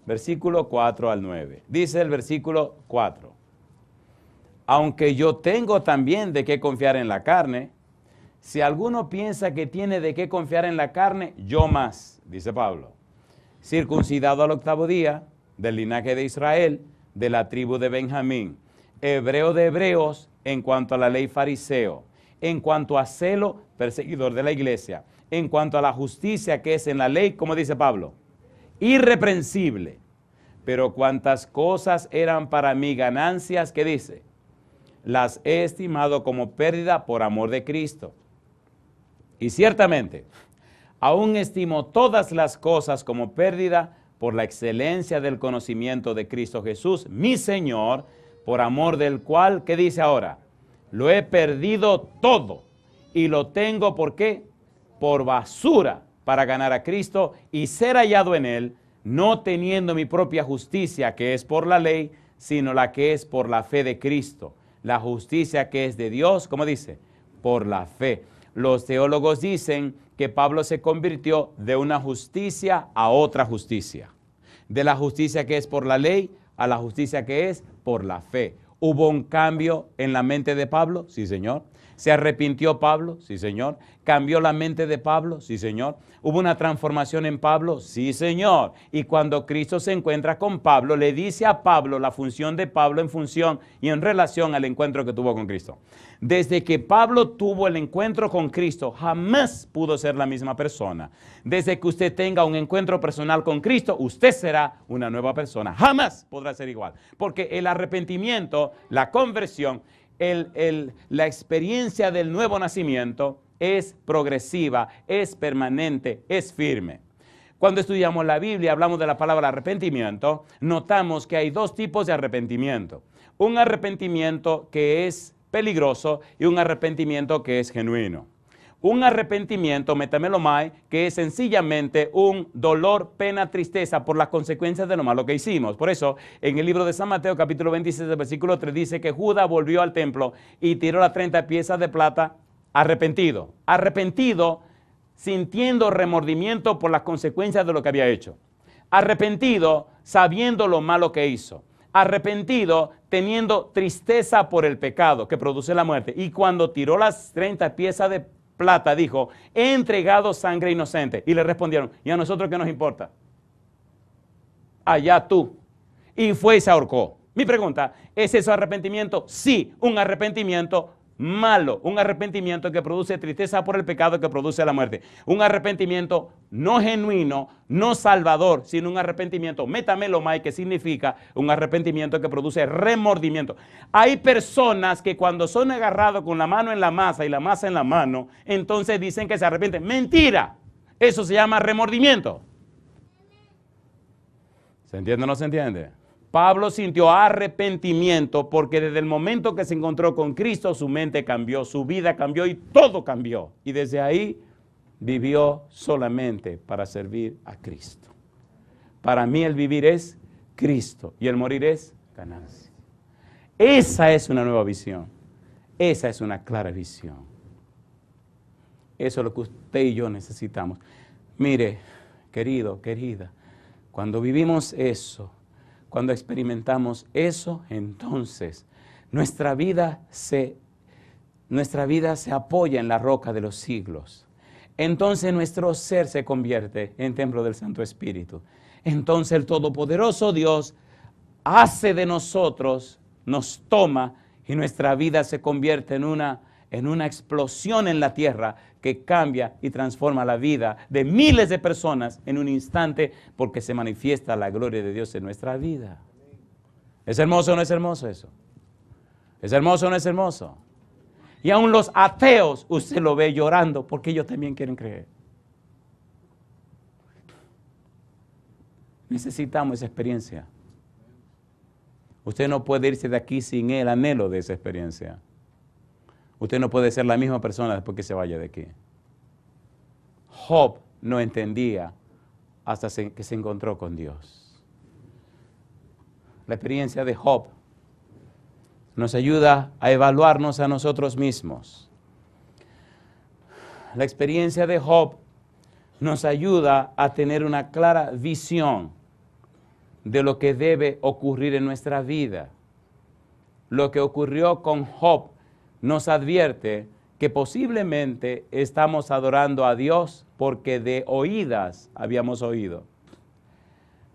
versículo 4 al 9. Dice el versículo 4. Aunque yo tengo también de qué confiar en la carne, si alguno piensa que tiene de qué confiar en la carne, yo más, dice Pablo. Circuncidado al 8º día, del linaje de Israel, de la tribu de Benjamín, hebreo de hebreos, en cuanto a la ley fariseo, en cuanto a celo, perseguidor de la iglesia, en cuanto a la justicia que es en la ley, como dice Pablo, irreprensible. Pero cuantas cosas eran para mí ganancias, ¿qué dice? Las he estimado como pérdida por amor de Cristo. Y ciertamente, aún estimo todas las cosas como pérdida por la excelencia del conocimiento de Cristo Jesús, mi Señor, por amor del cual, ¿qué dice ahora? Lo he perdido todo y lo tengo, ¿por qué? Por basura, para ganar a Cristo y ser hallado en Él, no teniendo mi propia justicia que es por la ley, sino la que es por la fe de Cristo. La justicia que es de Dios, ¿cómo dice? Por la fe. Los teólogos dicen que Pablo se convirtió de una justicia a otra justicia. De la justicia que es por la ley a la justicia que es por la fe. ¿Hubo un cambio en la mente de Pablo? Sí, Señor. ¿Se arrepintió Pablo? Sí, Señor. ¿Cambió la mente de Pablo? Sí, Señor. ¿Hubo una transformación en Pablo? Sí, Señor. Y cuando Cristo se encuentra con Pablo, le dice a Pablo la función de Pablo en función y en relación al encuentro que tuvo con Cristo. Desde que Pablo tuvo el encuentro con Cristo, jamás pudo ser la misma persona. Desde que usted tenga un encuentro personal con Cristo, usted será una nueva persona. Jamás podrá ser igual. Porque el arrepentimiento, la conversión, la experiencia del nuevo nacimiento es progresiva, es permanente, es firme. Cuando estudiamos la Biblia, hablamos de la palabra arrepentimiento, notamos que hay dos tipos de arrepentimiento. Un arrepentimiento que es peligroso y un arrepentimiento que es genuino. Un arrepentimiento, metamelomai, que es sencillamente un dolor, pena, tristeza por las consecuencias de lo malo que hicimos. Por eso, en el libro de San Mateo, capítulo 26, versículo 3, dice que Judas volvió al templo y tiró las 30 piezas de plata arrepentido. Arrepentido, sintiendo remordimiento por las consecuencias de lo que había hecho. Arrepentido, sabiendo lo malo que hizo. Arrepentido, teniendo tristeza por el pecado que produce la muerte. Y cuando tiró las 30 piezas de plata, dijo, he entregado sangre inocente. Y le respondieron, ¿y a nosotros qué nos importa? Allá tú. Y fue y se ahorcó. Mi pregunta, ¿es eso arrepentimiento? Sí, un arrepentimiento malo, un arrepentimiento que produce tristeza por el pecado que produce la muerte. Un arrepentimiento no genuino, no salvador, sino un arrepentimiento metamelomai, que significa un arrepentimiento que produce remordimiento. Hay personas que cuando son agarrados con la mano en la masa y la masa en la mano, entonces dicen que se arrepienten. ¡Mentira! Eso se llama remordimiento. ¿Se entiende o no se entiende? Pablo sintió arrepentimiento porque desde el momento que se encontró con Cristo, su mente cambió, su vida cambió y todo cambió. Y desde ahí vivió solamente para servir a Cristo. Para mí el vivir es Cristo y el morir es ganancia. Esa es una nueva visión. Esa es una clara visión. Eso es lo que usted y yo necesitamos. Mire, querido, querida, cuando vivimos eso, cuando experimentamos eso, entonces nuestra vida se apoya en la roca de los siglos. Entonces nuestro ser se convierte en templo del Santo Espíritu. Entonces el Todopoderoso Dios hace de nosotros, nos toma y nuestra vida se convierte en una explosión en la tierra que cambia y transforma la vida de miles de personas en un instante porque se manifiesta la gloria de Dios en nuestra vida. ¿Es hermoso o no es hermoso eso? ¿Es hermoso o no es hermoso? Y aún los ateos usted lo ve llorando porque ellos también quieren creer. Necesitamos esa experiencia. Usted no puede irse de aquí sin el anhelo de esa experiencia. Usted no puede ser la misma persona después que se vaya de aquí. Job no entendía hasta que se encontró con Dios. La experiencia de Job nos ayuda a evaluarnos a nosotros mismos. La experiencia de Job nos ayuda a tener una clara visión de lo que debe ocurrir en nuestra vida. Lo que ocurrió con Job nos advierte que posiblemente estamos adorando a Dios porque de oídas habíamos oído.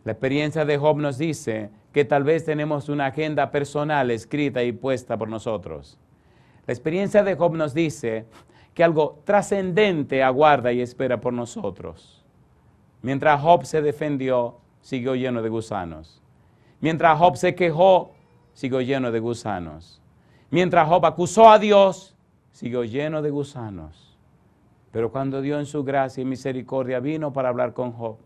La experiencia de Job nos dice que tal vez tenemos una agenda personal escrita y puesta por nosotros. La experiencia de Job nos dice que algo trascendente aguarda y espera por nosotros. Mientras Job se defendió, siguió lleno de gusanos. Mientras Job se quejó, siguió lleno de gusanos. Mientras Job acusó a Dios, siguió lleno de gusanos. Pero cuando Dios en su gracia y misericordia vino para hablar con Job,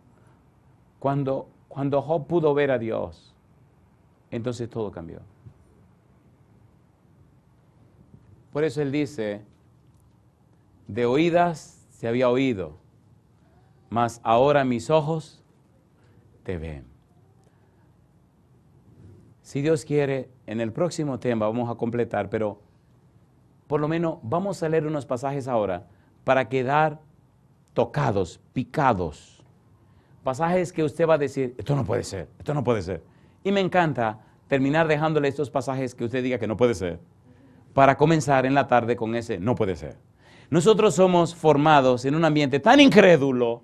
cuando Job pudo ver a Dios, entonces todo cambió. Por eso él dice, de oídas se había oído, mas ahora mis ojos te ven. Si Dios quiere, en el próximo tema vamos a completar, pero por lo menos vamos a leer unos pasajes ahora para quedar tocados, picados. Pasajes que usted va a decir, esto no puede ser, esto no puede ser. Y me encanta terminar dejándole estos pasajes que usted diga que no puede ser, para comenzar en la tarde con ese no puede ser. Nosotros somos formados en un ambiente tan incrédulo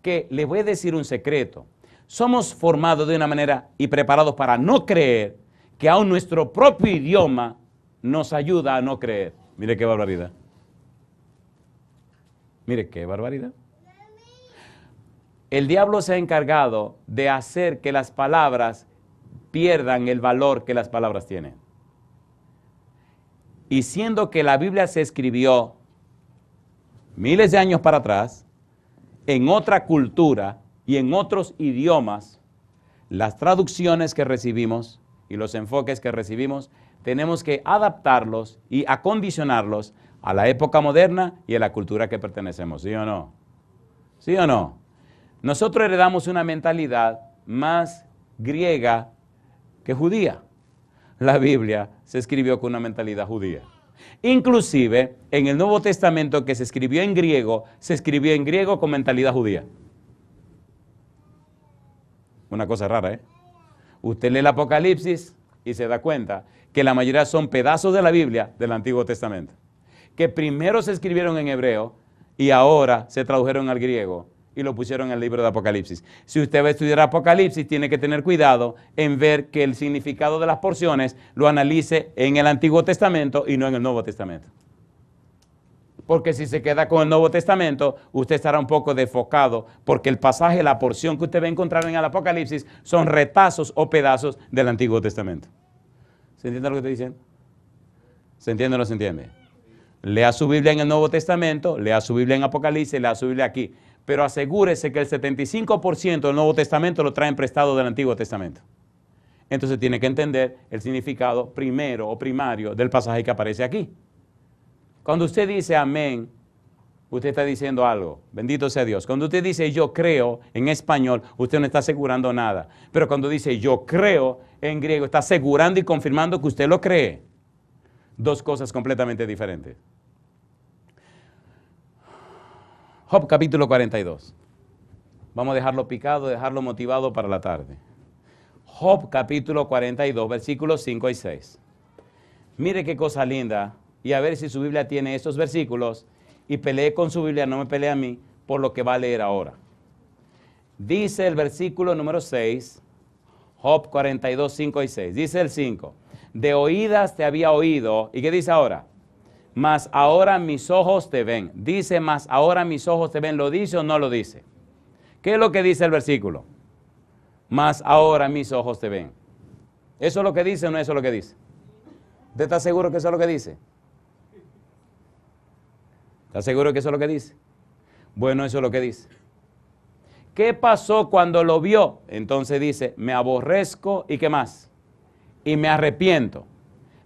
que le voy a decir un secreto. Somos formados de una manera y preparados para no creer que aún nuestro propio idioma nos ayuda a no creer. Mire qué barbaridad. Mire qué barbaridad. El diablo se ha encargado de hacer que las palabras pierdan el valor que las palabras tienen. Y siendo que la Biblia se escribió miles de años para atrás, en otra cultura y en otros idiomas, las traducciones que recibimos y los enfoques que recibimos, tenemos que adaptarlos y acondicionarlos a la época moderna y a la cultura que pertenecemos. ¿Sí o no? ¿Sí o no? Nosotros heredamos una mentalidad más griega que judía. La Biblia se escribió con una mentalidad judía. Inclusive, en el Nuevo Testamento que se escribió en griego con mentalidad judía. Una cosa rara, ¿eh? Usted lee el Apocalipsis y se da cuenta que la mayoría son pedazos de la Biblia del Antiguo Testamento, que primero se escribieron en hebreo y ahora se tradujeron al griego y lo pusieron en el libro de Apocalipsis. Si usted va a estudiar Apocalipsis, tiene que tener cuidado en ver que el significado de las porciones lo analice en el Antiguo Testamento y no en el Nuevo Testamento. Porque si se queda con el Nuevo Testamento, usted estará un poco desfocado, porque el pasaje, la porción que usted va a encontrar en el Apocalipsis son retazos o pedazos del Antiguo Testamento. ¿Se entiende lo que estoy diciendo? ¿Se entiende o no se entiende? Lea su Biblia en el Nuevo Testamento, lea su Biblia en Apocalipsis, lea su Biblia aquí. Pero asegúrese que el 75% del Nuevo Testamento lo traen prestado del Antiguo Testamento. Entonces tiene que entender el significado primero o primario del pasaje que aparece aquí. Cuando usted dice amén, usted está diciendo algo. Bendito sea Dios. Cuando usted dice yo creo en español, usted no está asegurando nada. Pero cuando dice yo creo en griego, está asegurando y confirmando que usted lo cree. Dos cosas completamente diferentes. Job capítulo 42. Vamos a dejarlo picado, dejarlo motivado para la tarde. Job capítulo 42, versículos 5 y 6. Mire qué cosa linda. Y a ver si su Biblia tiene esos versículos. Y pelee con su Biblia, no me pelee a mí, por lo que va a leer ahora. Dice el versículo número 6, Job 42, 5 y 6. Dice el 5. De oídas te había oído. ¿Y qué dice ahora? Mas ahora mis ojos te ven. Dice, mas ahora mis ojos te ven. ¿Lo dice o no lo dice? ¿Qué es lo que dice el versículo? Mas ahora mis ojos te ven. ¿Eso es lo que dice o no eso es lo que dice? ¿Usted está seguro que eso es lo que dice? ¿Está seguro que eso es lo que dice? Bueno, eso es lo que dice. ¿Qué pasó cuando lo vio? Entonces dice, me aborrezco y ¿qué más? Y me arrepiento.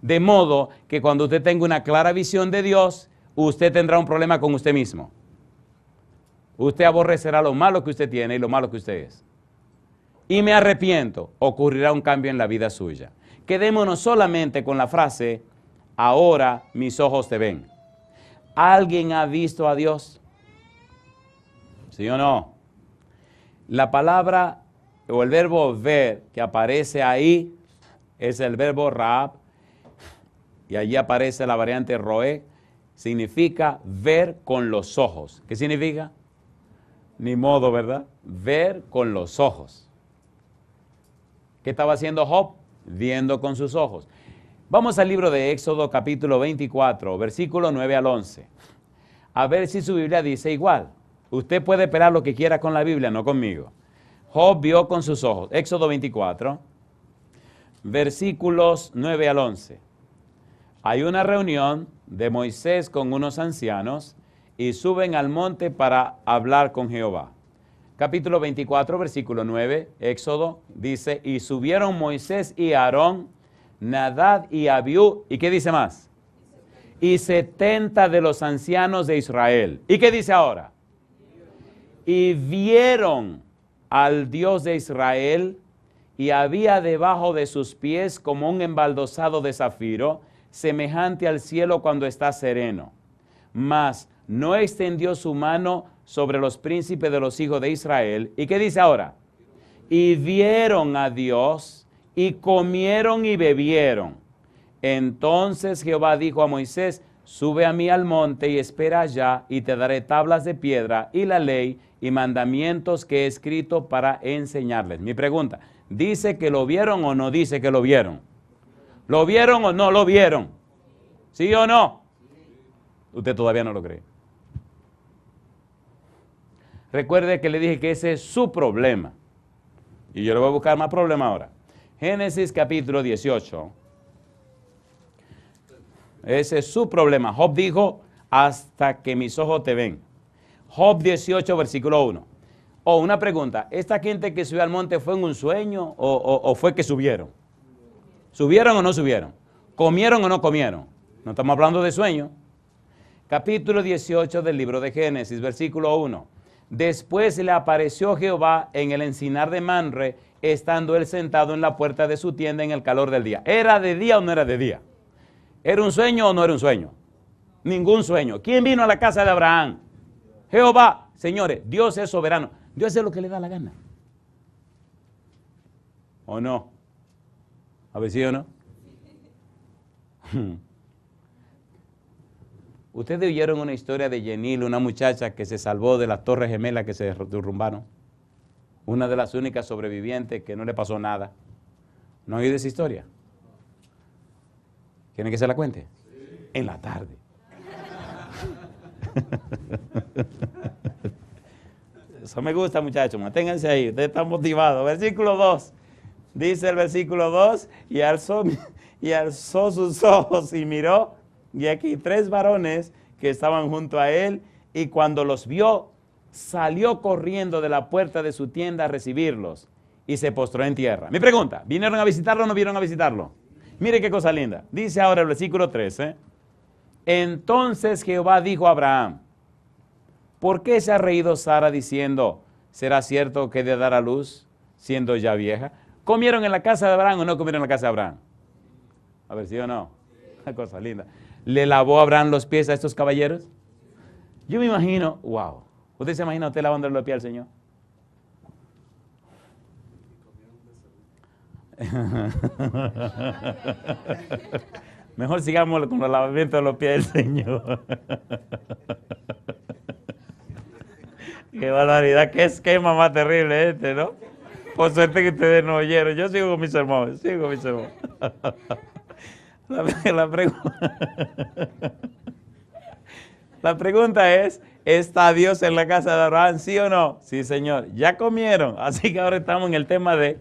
De modo que cuando usted tenga una clara visión de Dios, usted tendrá un problema con usted mismo. Usted aborrecerá lo malo que usted tiene y lo malo que usted es. Y me arrepiento, ocurrirá un cambio en la vida suya. Quedémonos solamente con la frase, ahora mis ojos te ven. ¿Alguien ha visto a Dios? ¿Sí o no? La palabra o el verbo ver que aparece ahí es el verbo raab. Y allí aparece la variante roé, significa ver con los ojos. ¿Qué significa? Ni modo, ¿verdad? Ver con los ojos. ¿Qué estaba haciendo Job? Viendo con sus ojos. Vamos al libro de Éxodo capítulo 24, versículo 9 al 11. A ver si su Biblia dice igual. Usted puede esperar lo que quiera con la Biblia, no conmigo. Job vio con sus ojos. Éxodo 24, versículos 9 al 11. Hay una reunión de Moisés con unos ancianos y suben al monte para hablar con Jehová. Capítulo 24, versículo 9, Éxodo, dice, y subieron Moisés y Aarón, Nadab y Abiú, ¿y qué dice más? Y 70 de los ancianos de Israel. ¿Y qué dice ahora? Y vieron al Dios de Israel, y había debajo de sus pies como un embaldosado de zafiro, semejante al cielo cuando está sereno. Mas no extendió su mano sobre los príncipes de los hijos de Israel. ¿Y qué dice ahora? Y vieron a Dios, y comieron y bebieron. Entonces Jehová dijo a Moisés: sube a mí al monte y espera allá, y te daré tablas de piedra y la ley y mandamientos que he escrito para enseñarles. Mi pregunta, ¿dice que lo vieron o no dice que lo vieron? ¿Lo vieron o no lo vieron? ¿Sí o no? Usted todavía no lo cree. Recuerde que le dije que ese es su problema. Y yo le voy a buscar más problemas ahora. Génesis capítulo 18. Ese es su problema. Job dijo: hasta que mis ojos te ven. Job 18, versículo 1. Una pregunta. ¿Esta gente que subió al monte fue en un sueño o fue que subieron? ¿Subieron o no subieron? ¿Comieron o no comieron? No estamos hablando de sueño. Capítulo 18 del libro de Génesis, versículo 1. Después le apareció Jehová en el encinar de Manre, estando él sentado en la puerta de su tienda en el calor del día. ¿Era de día o no era de día? ¿Era un sueño o no era un sueño? Ningún sueño. ¿Quién vino a la casa de Abraham? Jehová. Señores, Dios es soberano. Dios hace lo que le da la gana. ¿O no? A ver si o no. Ustedes oyeron una historia de Yenil, una muchacha que se salvó de las Torres Gemelas que se derrumbaron. Una de las únicas sobrevivientes que no le pasó nada. ¿No han oído esa historia? ¿Quieren que se la cuente? Sí. En la tarde. Eso me gusta, muchachos. Manténganse ahí. Ustedes están motivados. Versículo 2. Dice el versículo 2. Y alzó sus ojos y miró. Y aquí 3 varones que estaban junto a él. Y cuando los vio, salió corriendo de la puerta de su tienda a recibirlos. Y se postró en tierra. Mi pregunta: ¿vinieron a visitarlo o no vinieron a visitarlo? Mire qué cosa linda. Dice ahora el versículo 13. Entonces Jehová dijo a Abraham: ¿por qué se ha reído Sara diciendo: ¿será cierto que he de dar a luz siendo ya vieja? ¿Comieron en la casa de Abraham o no comieron en la casa de Abraham? A ver, ¿sí o no? Una cosa linda. ¿Le lavó Abraham los pies a estos caballeros? Yo me imagino, wow. ¿Usted se imagina usted lavando los pies al Señor? Mejor sigamos con el lavamiento de los pies del Señor. Qué barbaridad, qué esquema más terrible este, ¿no? Por suerte que ustedes no oyeron. Yo sigo con mis sermones, La pregunta es: ¿está Dios en la casa de Abraham, sí o no? Sí, Señor. Ya comieron. Así que ahora estamos en el tema de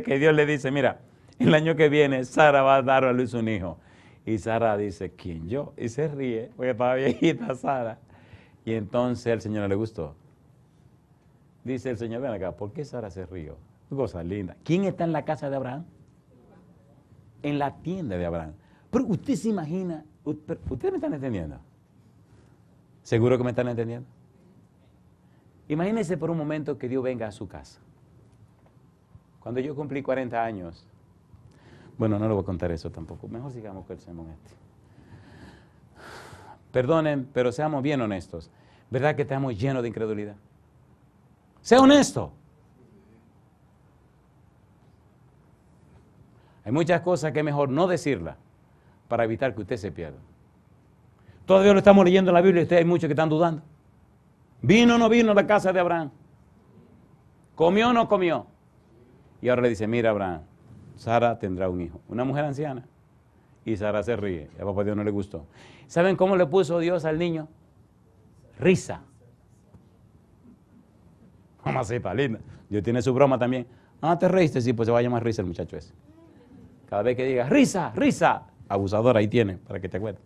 que Dios le dice: mira, el año que viene Sara va a dar a luz un hijo. Y Sara dice: ¿quién, yo? Y se ríe, porque estaba viejita Sara. Y entonces el Señor no le gustó. Dice el Señor: ven acá, ¿por qué Sara se rió? Cosa linda. ¿Quién está en la casa de Abraham? En la tienda de Abraham. Pero usted se imagina, ¿ustedes me están entendiendo? ¿Seguro que me están entendiendo? Imagínense por un momento que Dios venga a su casa. Cuando yo cumplí 40 años, bueno, no le voy a contar eso tampoco, mejor sigamos con el sermón este. Perdonen, pero seamos bien honestos. ¿Verdad que estamos llenos de incredulidad? Sea honesto. Hay muchas cosas que es mejor no decirlas para evitar que usted se pierda. Todavía lo estamos leyendo en la Biblia y ustedes hay muchos que están dudando. ¿Vino o no vino a la casa de Abraham? ¿Comió o no comió? Y ahora le dice: mira, Abraham, Sara tendrá un hijo. Una mujer anciana. Y Sara se ríe. A papá Dios no le gustó. ¿Saben cómo le puso Dios al niño? Risa. Mamacita linda. Dios tiene su broma también. Ah, te reíste, sí, pues se va a llamar Risa el muchacho ese. Cada vez que diga Risa, Risa, abusador, ahí tiene, para que te acuerdes.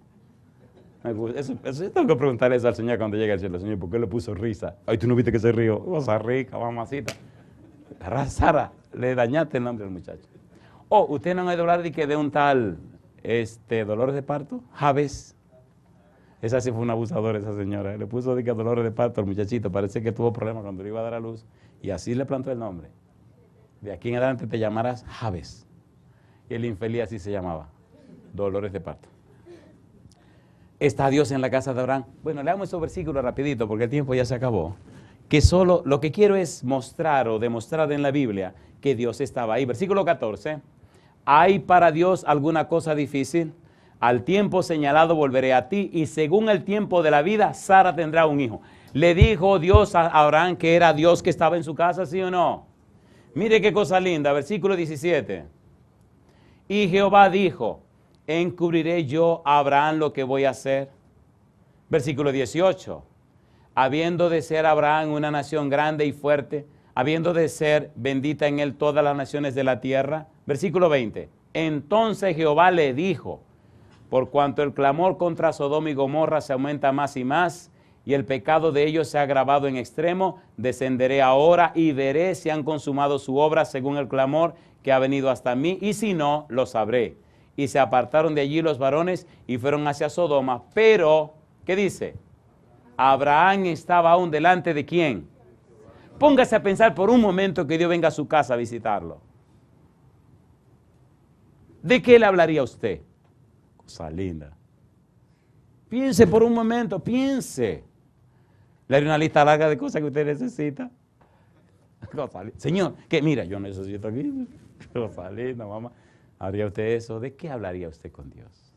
Eso tengo que preguntarle eso al Señor cuando llegue al cielo. Señor, ¿por qué le puso Risa? Ay, tú no viste que se rió. Cosa rica, mamacita. Sara, le dañaste el nombre al muchacho. ¿Usted no ha oído hablar de un tal Dolores de parto? Jabes. Esa sí fue una abusadora, esa señora. Le puso de que dolores de parto al muchachito. Parece que tuvo problemas cuando le iba a dar a luz. Y así le plantó el nombre. De aquí en adelante te llamarás Jabes. Y el infeliz así se llamaba. Dolores de parto. ¿Está Dios en la casa de Abraham? Bueno, leamos esos versículos rapidito porque el tiempo ya se acabó. Que solo lo que quiero es mostrar o demostrar en la Biblia que Dios estaba ahí. Versículo 14. ¿Hay para Dios alguna cosa difícil? Al tiempo señalado volveré a ti y según el tiempo de la vida, Sara tendrá un hijo. ¿Le dijo Dios a Abraham que era Dios que estaba en su casa, sí o no? Mire qué cosa linda, versículo 17. Y Jehová dijo, ¿encubriré yo a Abraham lo que voy a hacer? Versículo 18. Habiendo de ser Abraham una nación grande y fuerte, habiendo de ser bendita en él todas las naciones de la tierra. Versículo 20. Entonces Jehová le dijo, por cuanto el clamor contra Sodoma y Gomorra se aumenta más y más, y el pecado de ellos se ha agravado en extremo, descenderé ahora y veré si han consumado su obra según el clamor que ha venido hasta mí, y si no, lo sabré. Y se apartaron de allí los varones y fueron hacia Sodoma, pero, ¿qué dice? Abraham estaba aún delante de ¿quién? Póngase a pensar por un momento que Dios venga a su casa a visitarlo. ¿De qué le hablaría a usted? Cosa linda. Piense por un momento, piense. Le haré una lista larga de cosas que usted necesita. Señor, que mira, yo necesito aquí. Cosa linda, mamá. ¿Haría usted eso? ¿De qué hablaría usted con Dios?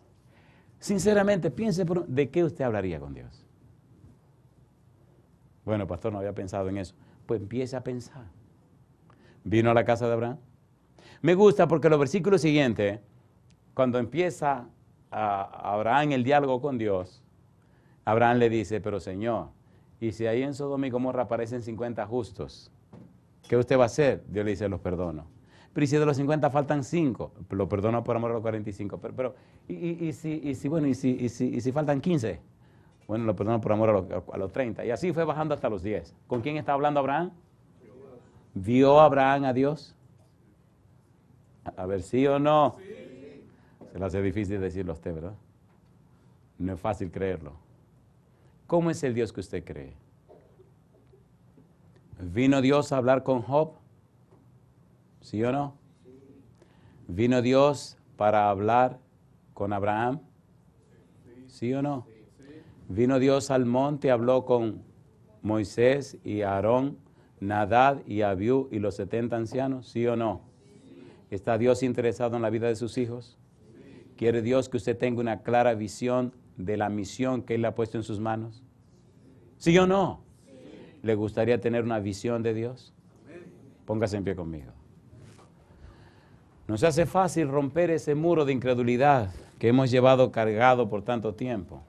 Sinceramente, piense ¿de qué usted hablaría con Dios? Bueno, pastor, no había pensado en eso. Pues empiece a pensar. ¿Vino a la casa de Abraham? Me gusta porque los versículos siguientes, cuando empieza Abraham el diálogo con Dios, Abraham le dice, pero Señor, y si ahí en Sodoma y Gomorra aparecen 50 justos, ¿qué usted va a hacer? Dios le dice, los perdono. Pero y si de los 50 faltan 5, lo perdono por amor a los 45. Pero y si faltan 15, bueno, lo perdono por amor a los 30. Y así fue bajando hasta los 10. ¿Con quién está hablando Abraham? ¿Vio Abraham a Dios? A ver, ¿sí o no? Sí. Se le hace difícil decirlo a usted, ¿verdad? No es fácil creerlo. ¿Cómo es el Dios que usted cree? ¿Vino Dios a hablar con Job? ¿Sí o no? ¿Vino Dios para hablar con Abraham? ¿Sí o no? ¿Vino Dios al monte y habló con Moisés y Aarón, Nadab y Abiú y los 70 ancianos? ¿Sí o no? ¿Está Dios interesado en la vida de sus hijos? ¿Quiere Dios que usted tenga una clara visión de la misión que Él le ha puesto en sus manos? ¿Sí o no? ¿Le gustaría tener una visión de Dios? Póngase en pie conmigo. Nos hace fácil romper ese muro de incredulidad que hemos llevado cargado por tanto tiempo.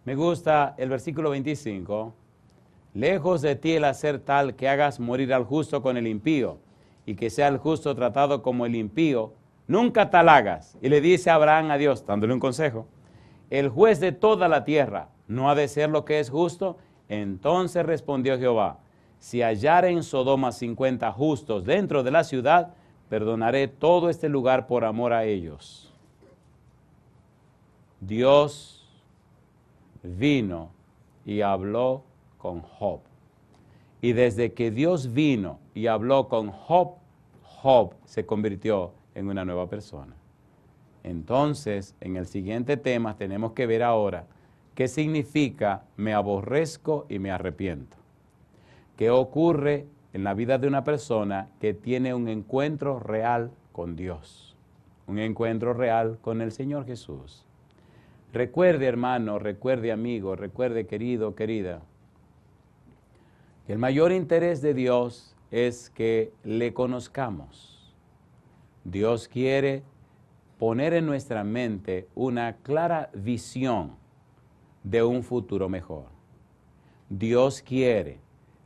Me gusta el versículo 25. Lejos de ti el hacer tal que hagas morir al justo con el impío, y que sea el justo tratado como el impío, nunca tal hagas. Y le dice Abraham a Dios, dándole un consejo, el juez de toda la tierra, ¿no ha de ser lo que es justo? Entonces respondió Jehová, si hallare en Sodoma 50 justos dentro de la ciudad, perdonaré todo este lugar por amor a ellos. Dios vino y habló con Job. Y desde que Dios vino y habló con Job, Job se convirtió en una nueva persona. Entonces, en el siguiente tema tenemos que ver ahora qué significa me aborrezco y me arrepiento. ¿Qué ocurre en la vida de una persona que tiene un encuentro real con Dios? Un encuentro real con el Señor Jesús. Recuerde, hermano, recuerde, amigo, recuerde, querido, querida, que el mayor interés de Dios es que le conozcamos. Dios quiere poner en nuestra mente una clara visión de un futuro mejor. Dios quiere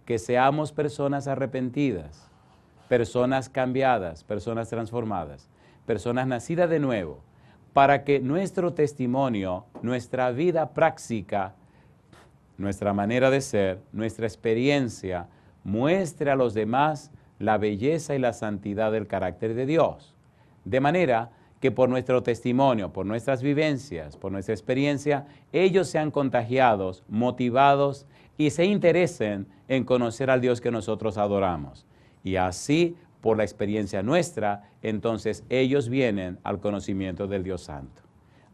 que seamos personas arrepentidas, personas cambiadas, personas transformadas, personas nacidas de nuevo, para que nuestro testimonio, nuestra vida práctica, nuestra manera de ser, nuestra experiencia, muestre a los demás la belleza y la santidad del carácter de Dios. De manera que por nuestro testimonio, por nuestras vivencias, por nuestra experiencia, ellos sean contagiados, motivados y se interesen en conocer al Dios que nosotros adoramos. Y así, por la experiencia nuestra, entonces ellos vienen al conocimiento del Dios Santo.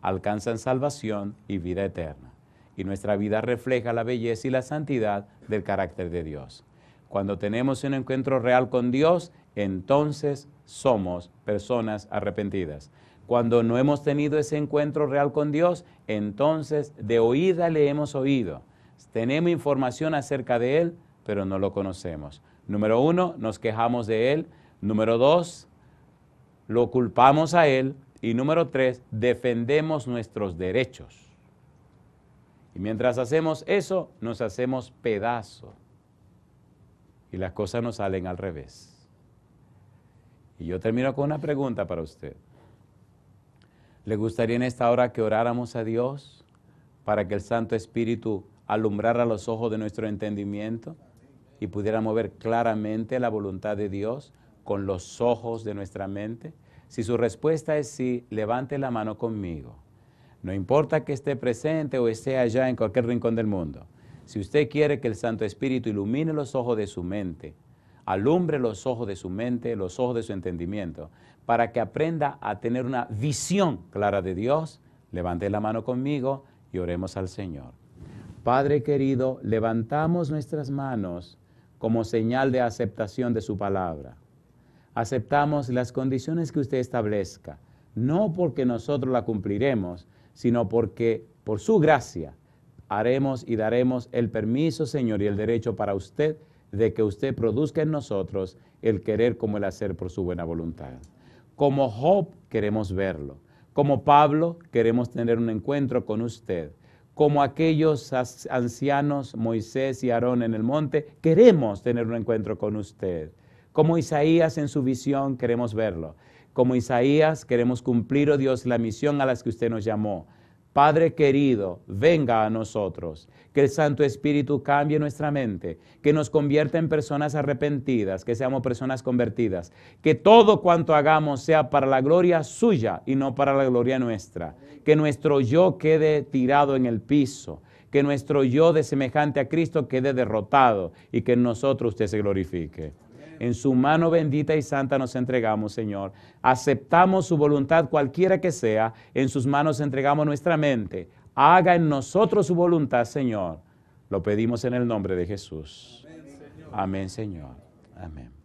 Alcanzan salvación y vida eterna. Y nuestra vida refleja la belleza y la santidad del carácter de Dios. Cuando tenemos un encuentro real con Dios, entonces somos personas arrepentidas. Cuando no hemos tenido ese encuentro real con Dios, entonces de oída le hemos oído. Tenemos información acerca de Él, pero no lo conocemos. Número 1, nos quejamos de Él. Número 2, lo culpamos a Él. Y número 3, defendemos nuestros derechos. Y mientras hacemos eso, nos hacemos pedazos. Y las cosas nos salen al revés. Y yo termino con una pregunta para usted. ¿Le gustaría en esta hora que oráramos a Dios para que el Santo Espíritu alumbrara los ojos de nuestro entendimiento y pudiéramos ver claramente la voluntad de Dios con los ojos de nuestra mente? Si su respuesta es sí, levante la mano conmigo. No importa que esté presente o esté allá en cualquier rincón del mundo. Si usted quiere que el Santo Espíritu ilumine los ojos de su mente, alumbre los ojos de su mente, los ojos de su entendimiento, para que aprenda a tener una visión clara de Dios, levante la mano conmigo y oremos al Señor. Padre querido, levantamos nuestras manos como señal de aceptación de su palabra. Aceptamos las condiciones que usted establezca, no porque nosotros la cumpliremos, sino porque por su gracia haremos y daremos el permiso, Señor, y el derecho para usted de que usted produzca en nosotros el querer como el hacer por su buena voluntad. Como Job queremos verlo. Como Pablo queremos tener un encuentro con usted. Como aquellos ancianos, Moisés y Aarón en el monte, queremos tener un encuentro con usted. Como Isaías en su visión queremos verlo. Como Isaías queremos cumplir, oh Dios, la misión a la que usted nos llamó. Padre querido, venga a nosotros, que el Santo Espíritu cambie nuestra mente, que nos convierta en personas arrepentidas, que seamos personas convertidas, que todo cuanto hagamos sea para la gloria suya y no para la gloria nuestra, que nuestro yo quede tirado en el piso, que nuestro yo de semejante a Cristo quede derrotado y que en nosotros usted se glorifique. En su mano bendita y santa nos entregamos, Señor. Aceptamos su voluntad cualquiera que sea. En sus manos entregamos nuestra mente. Haga en nosotros su voluntad, Señor. Lo pedimos en el nombre de Jesús. Amén, Señor. Amén.